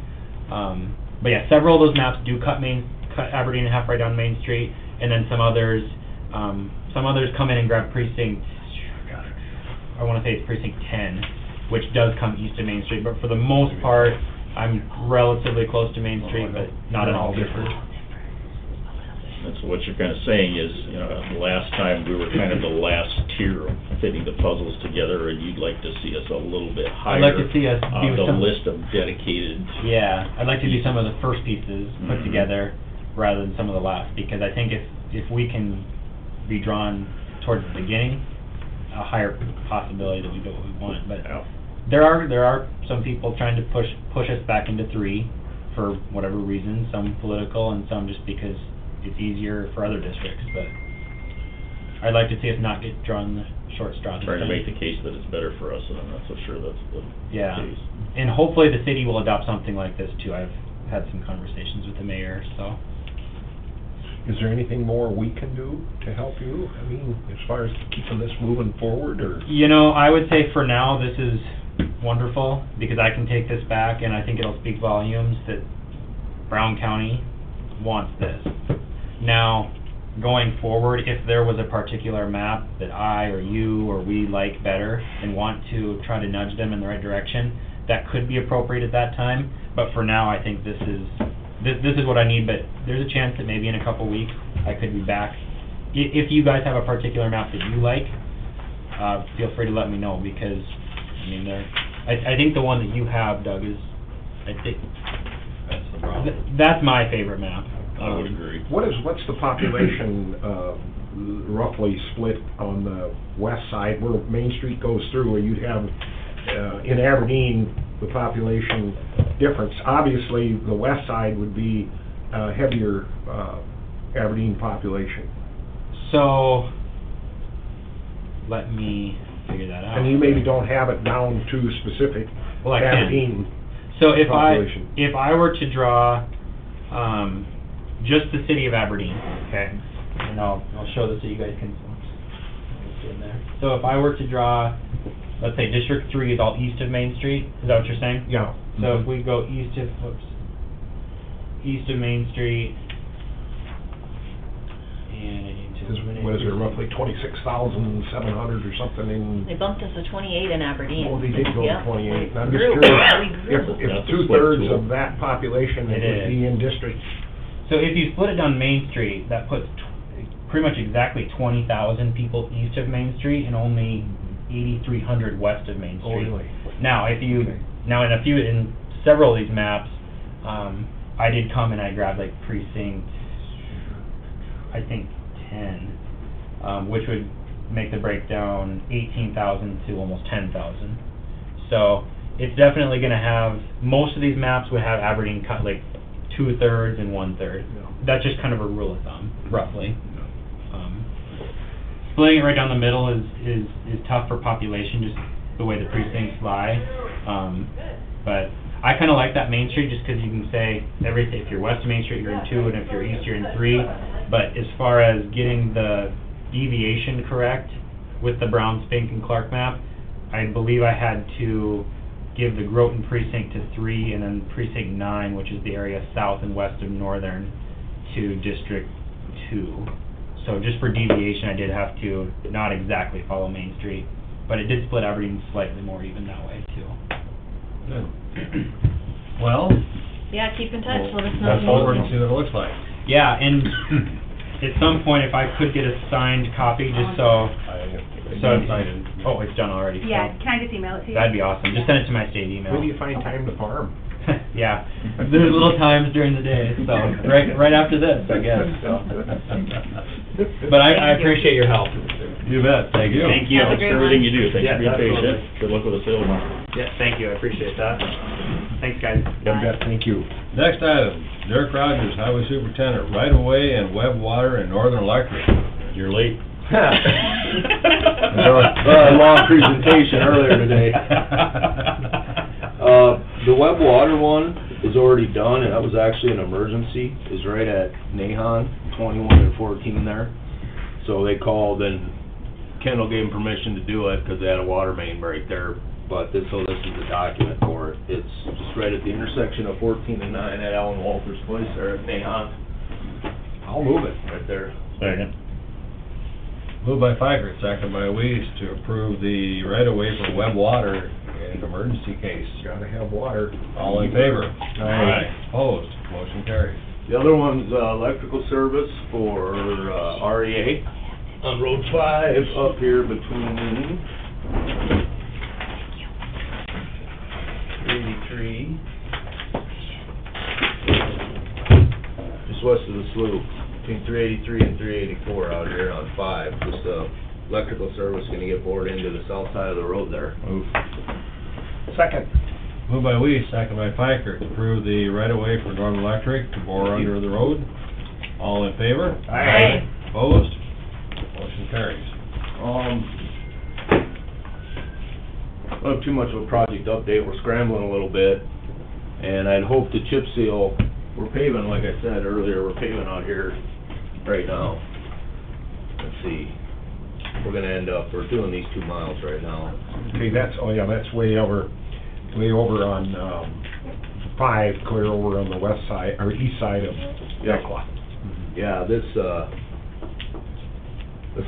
But yeah, several of those maps do cut Aberdeen in half right down Main Street, and then some others come in and grab precinct, I want to say it's precinct 10, which does come east of Main Street. But for the most part, I'm relatively close to Main Street, but not at all different. That's what you're kind of saying is, you know, last time we were kind of the last tier of fitting the puzzles together, and you'd like to see us a little bit higher. I'd like to see us on do the some list of dedicated. Yeah, I'd like to do some of the first pieces put Mhm. together rather than some of the last, because I think if we can be drawn towards the beginning, a higher possibility that we get what we want. But there are some people trying to push us back into 3 for whatever reason, some political and some just because it's easier for other districts. But I'd like to see us not get drawn the short straw this Trying to time. make the case that it's better for us, and I'm not so sure that's the Yeah, case. and hopefully the city will adopt something like this too. I've had some conversations with the mayor, so. Is there anything more we can do to help you? I mean, as far as keeping this moving forward, or? You know, I would say for now, this is wonderful, because I can take this back, and I think it'll speak volumes that Brown County wants this. Now, going forward, if there was a particular map that I or you or we like better and want to try to nudge them in the right direction, that could be appropriate at that time. But for now, I think this is what I need. But there's a chance that maybe in a couple weeks I could be back. If you guys have a particular map that you like, feel free to let me know, because I mean, I think the one that you have, Doug, is, I think That's the problem. that's my favorite map. I would agree. What's the population roughly split on the west side where Main Street goes through, where you'd have in Aberdeen the population difference? Obviously, the west side would be heavier Aberdeen population. So, let me figure that out. And you maybe don't have it down to specific Well, I can. Aberdeen So if population. I were to draw just the city of Aberdeen, okay, and I'll show this so you guys can see in there. So if I were to draw, let's say District 3 is all east of Main Street, is that what you're saying? Yeah. So if we go east of Main Street, and I need to What is it, roughly 26,700 or something in? They bumped us to 28 in Aberdeen. Oh, they did go to Yep. 28. We I'm just grew. curious, We grew. if That's a two-thirds split of that population It would is. be in District. So if you split it down Main Street, that puts pretty much exactly 20,000 people east of Main Street and only 8,300 west of Main Street. Oh, really? Now, in several of these maps, I did come and I grabbed like precinct, I think 10, which would make the breakdown 18,000 to almost 10,000. So it's definitely going to have, most of these maps would have Aberdeen cut like 2/3 and 1/3. That's just kind of a rule of thumb, roughly. Splitting it right down the middle is tough for population, just the way the precincts lie. But I kind of like that Main Street, just because you can say if you're west of Main Street, you're in 2, and if you're east, you're in 3. But as far as getting the deviation correct with the Brown, Spink, and Clark map, I believe I had to give the Groton precinct to 3, and then precinct 9, which is the area south and west of Northern, to District 2. So just for deviation, I did have to not exactly follow Main Street, but it did split Aberdeen slightly more even that way too. Good. Well, Yeah, keep in touch, let us know. move if you forward need and see what it looks like. Yeah, and at some point, if I could get a signed copy, just so, oh, it's done already. Yeah, so can I just email it to you? that'd be awesome. Just send it to my state email. Where do you find time to farm? Yeah, there's little times during the day, so, right after this, I guess, so. But I appreciate your help. You bet, thank you. Thank you Have a great for everything you do. Thanks Yeah, for being absolutely. patient. Good luck with the sale tomorrow. Yeah, thank you, I appreciate that. Thanks, guys. Thank you. Next item, Derek Rogers, Highway Superintendent, right of way and Webb Water and Northern Electric. You're late. Long presentation earlier today. The Webb Water one is already done, and that was actually an emergency, is right at Nahon, 21 and 14 there. So they called, and Kendall gave them permission to do it, because they had a water main right there. But this is the document for it. It's just right at the intersection of 14 and 9 at Alan Walter's place there at Nahon. I'll move it right there. Second. Moved by Fikert, second by Weiss, to approve the right-of-way for Webb Water in an emergency case. Gotta have water. All in favor? Aye. Opposed? Motion carries. The other one's electrical service for REA on Road 5 up here between 383, just west of the slough, between 383 and 384 out here on 5. Just electrical service gonna get bored into the south side of the road there. Move. Second. Moved by Weiss, second by Fikert, to approve the right-of-way for Northern Electric to bore under the road. All in favor? Aye. Opposed? Motion carries. I don't have too much of a project update. We're scrambling a little bit, and I'd hoped to chip seal. We're paving, like I said earlier, we're paving out here right now. Let's see, we're gonna end up, we're doing these 2 miles right now. Okay, that's way over on, 5, clear over on the west side, or east side of Eckla. Yeah, this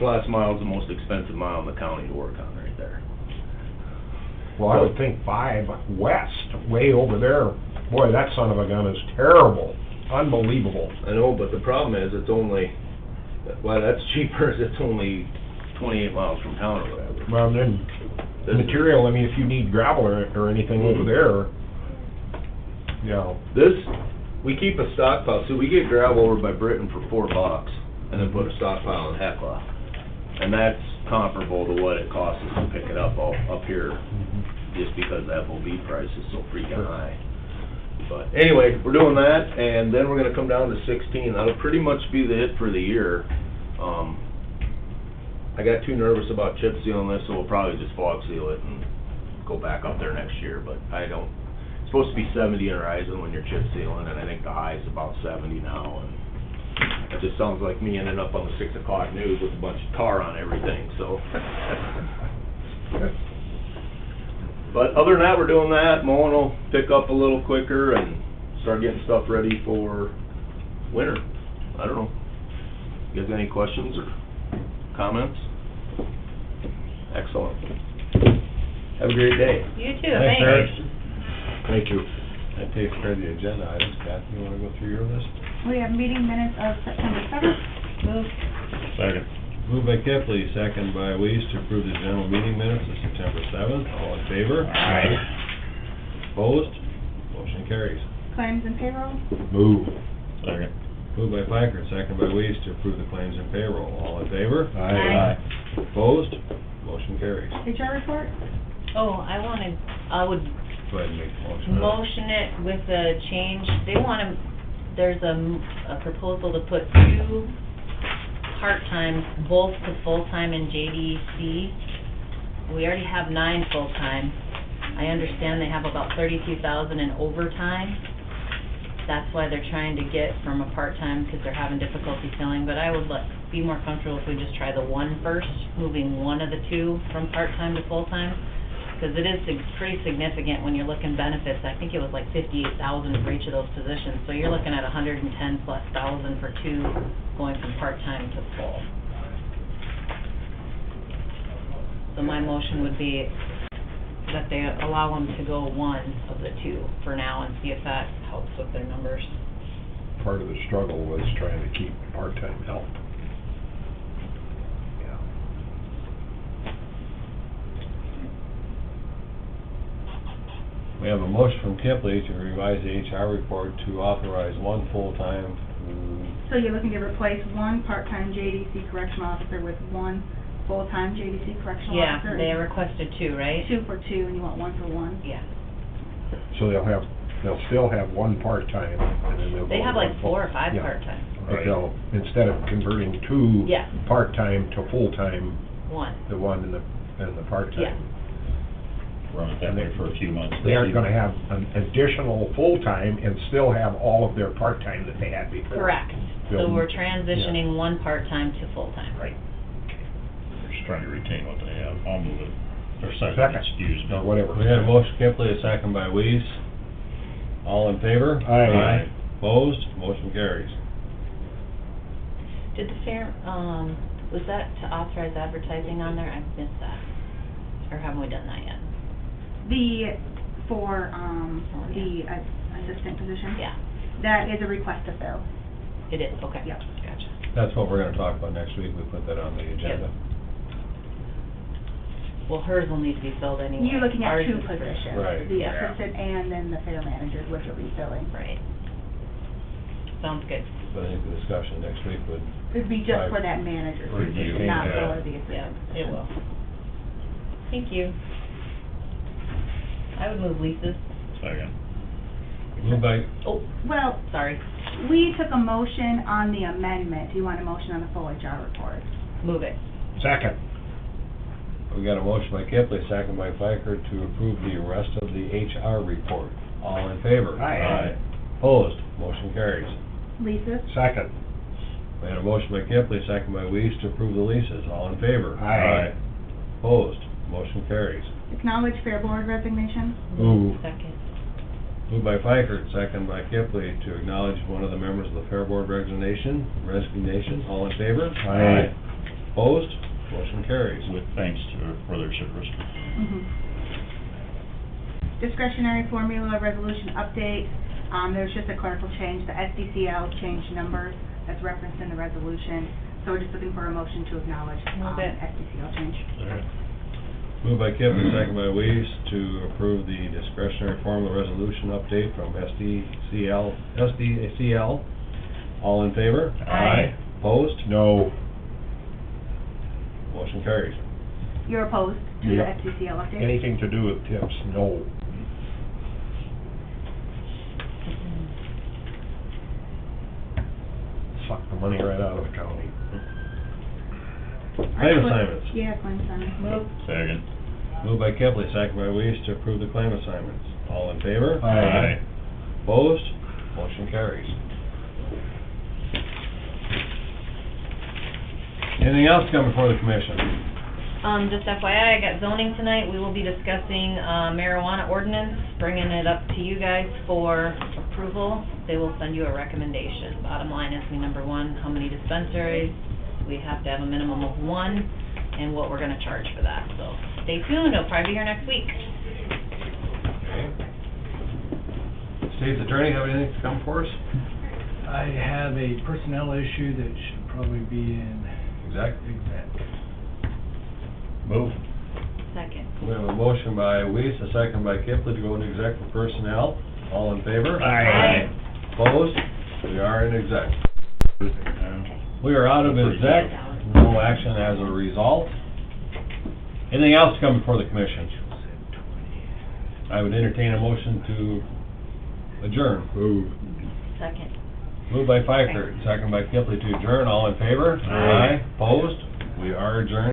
last mile is the most expensive mile in the county to work on right there. Well, I would think 5 west, way over there, boy, that son of a gun is terrible, unbelievable. I know, but the problem is, it's only, well, that's cheaper, it's only 28 miles from town or whatever. Well, then, the material, I mean, if you need gravel or anything over there, you know. This, we keep a stockpile, so we get gravel over by Britain for $4, and then put a stockpile in Hecla. And that's comparable to what it costs us to pick it up here, just because the FOB price is so freaking high. But anyway, we're doing that, and then we're gonna come down to 16. That'll pretty much be the it for the year. I got too nervous about chip sealing this, so we'll probably just fog seal it and go back up there next year, but I don't, it's supposed to be 70 in Horizon when you're chip sealing, and I think the high is about 70 now, and it just sounds like me ending up on the 6 o'clock news with a bunch of tar on everything, so. But other than that, we're doing that. Mowing will pick up a little quicker and start getting stuff ready for winter. I don't know. You guys got any questions or comments? Excellent. Have a great day. You too, Thanks, thanks. Eric. Thank you. That takes care of the agenda items. Kathy, you wanna go through your list? We have meeting minutes of September 7th. Move. Second. Moved by Kippley, second by Weiss, to approve the general meeting minutes of September 7th. All in favor? Aye. Opposed? Motion carries. Claims and payroll. Move. Second. Moved by Fikert, second by Weiss, to approve the claims and payroll. All in favor? Aye. Opposed? Motion carries. HR report. Oh, I would Go ahead and make the motion. motion it with a change. They want there's a proposal to put 2 part-times, both to full-time in JDC. We already have 9 full-time. I understand they have about 32,000 in overtime. That's why they're trying to get from a part-time, because they're having difficulty filling, but I would be more comfortable if we just try the 1 first, moving 1 of the 2 from part-time to full-time, because it is pretty significant when you're looking benefits. I think it was like 58,000 for each of those positions, so you're looking at 110+ thousand for 2 going from part-time to full. So my motion would be that they allow them to go 1 of the 2 for now and see if that helps with their numbers. Part of the struggle was trying to keep part-time help. Yeah. We have a motion from Kipley to revise the HR report to authorize one full-time, So you're looking to replace one part-time JDC correctional officer with one full-time JDC correctional Yeah, officer? they requested two, right? 2 for 2, and you want 1 for 1? Yeah. So they'll still have one part-time, and then they'll go... They have to like one full- 4 or 5 Yeah. part-time. But they'll, instead of converting two Yeah. part-time to full-time, One. the one and the part-time. Yeah. Run it that way for a few months. They aren't gonna have an additional full-time and still have all of their part-time that they had before. Correct. So They'll- we're transitioning one part-time to full-time. Right. They're just trying to retain what they have. I'll move it. Or second, Second. excuse me. Or whatever. we had a motion Kipley, a second by Weiss. All in favor? Aye. Opposed? Motion carries. Did the fair, was that to authorize advertising on there? I missed that. Or haven't we done that yet? For the assistant position? Yeah, That is a request to fill. it is, okay. Yep. Gotcha. That's what we're gonna talk about next week, we put that on the agenda. Well, hers will need to be filled anyway. You're looking at Ours 2 is- positions. Right. The Yeah. assistant and then the fair manager is what you'll be filling. Right. Sounds good. But I think the discussion next week would, It'd be just for that manager Review. position, not Yeah. for the Yeah, assistant. it will. Thank you. I would move Lisa's. Second. moved by, Oh, Well, sorry. we took a motion on the amendment. Do you want a motion on the full HR report? Move it. Second. we got a motion by Kipley, second by Piker to approve the rest of the HR report. All in favor? Aye. Opposed? Motion carries. Lisa? Second. We had a motion by Kipley, second by Weiss to approve the leases. All in favor? Aye. Opposed? Motion carries. Acknowledge Fair Board resignation? Move. Second. Moved by Piker, second by Kipley to acknowledge one of the members of the Fair Board resignation. All in favor? Aye. Opposed? Motion carries. With thanks for their service. Mhm. Discretionary formula resolution update, there's just a clerical change, the SDCL changed numbers that's referenced in the resolution, so we're just looking for a motion to acknowledge, Move it. SDCL change. Moved by Kipley, second by Weiss to approve the discretionary formula resolution update from SDCL. All in favor? Aye. Opposed? No. Motion carries. You're opposed to the Yeah. SDCL update? Anything to do with tips, no. Suck the money right out of the county. Claim assignments. Yeah, claim assignments. Move. Second. Moved by Kipley, second by Weiss to approve the claim assignments. All in favor? Aye. Opposed? Motion carries. Anything else coming before the commission? Just FYI, I got zoning tonight. We will be discussing marijuana ordinance, bringing it up to you guys for approval. They will send you a recommendation. Bottom line is, number one, how many dispensaries? We have to have a minimum of 1, and what we're gonna charge for that. So stay tuned, it'll probably be here next week. Okay. State's attorney, have anything to come for us? I have a personnel issue that should probably be in Exec? exec. Move. Second. We have a motion by Weiss, a second by Kipley to go into exec for personnel. All in favor? Aye. Opposed? We are in exec. We are out of exec, no action as a result. Anything else come before the commission? I would entertain a motion to adjourn. Move. Second. Moved by Piker, second by Kipley to adjourn. All in favor? Aye. Opposed? We are adjourned.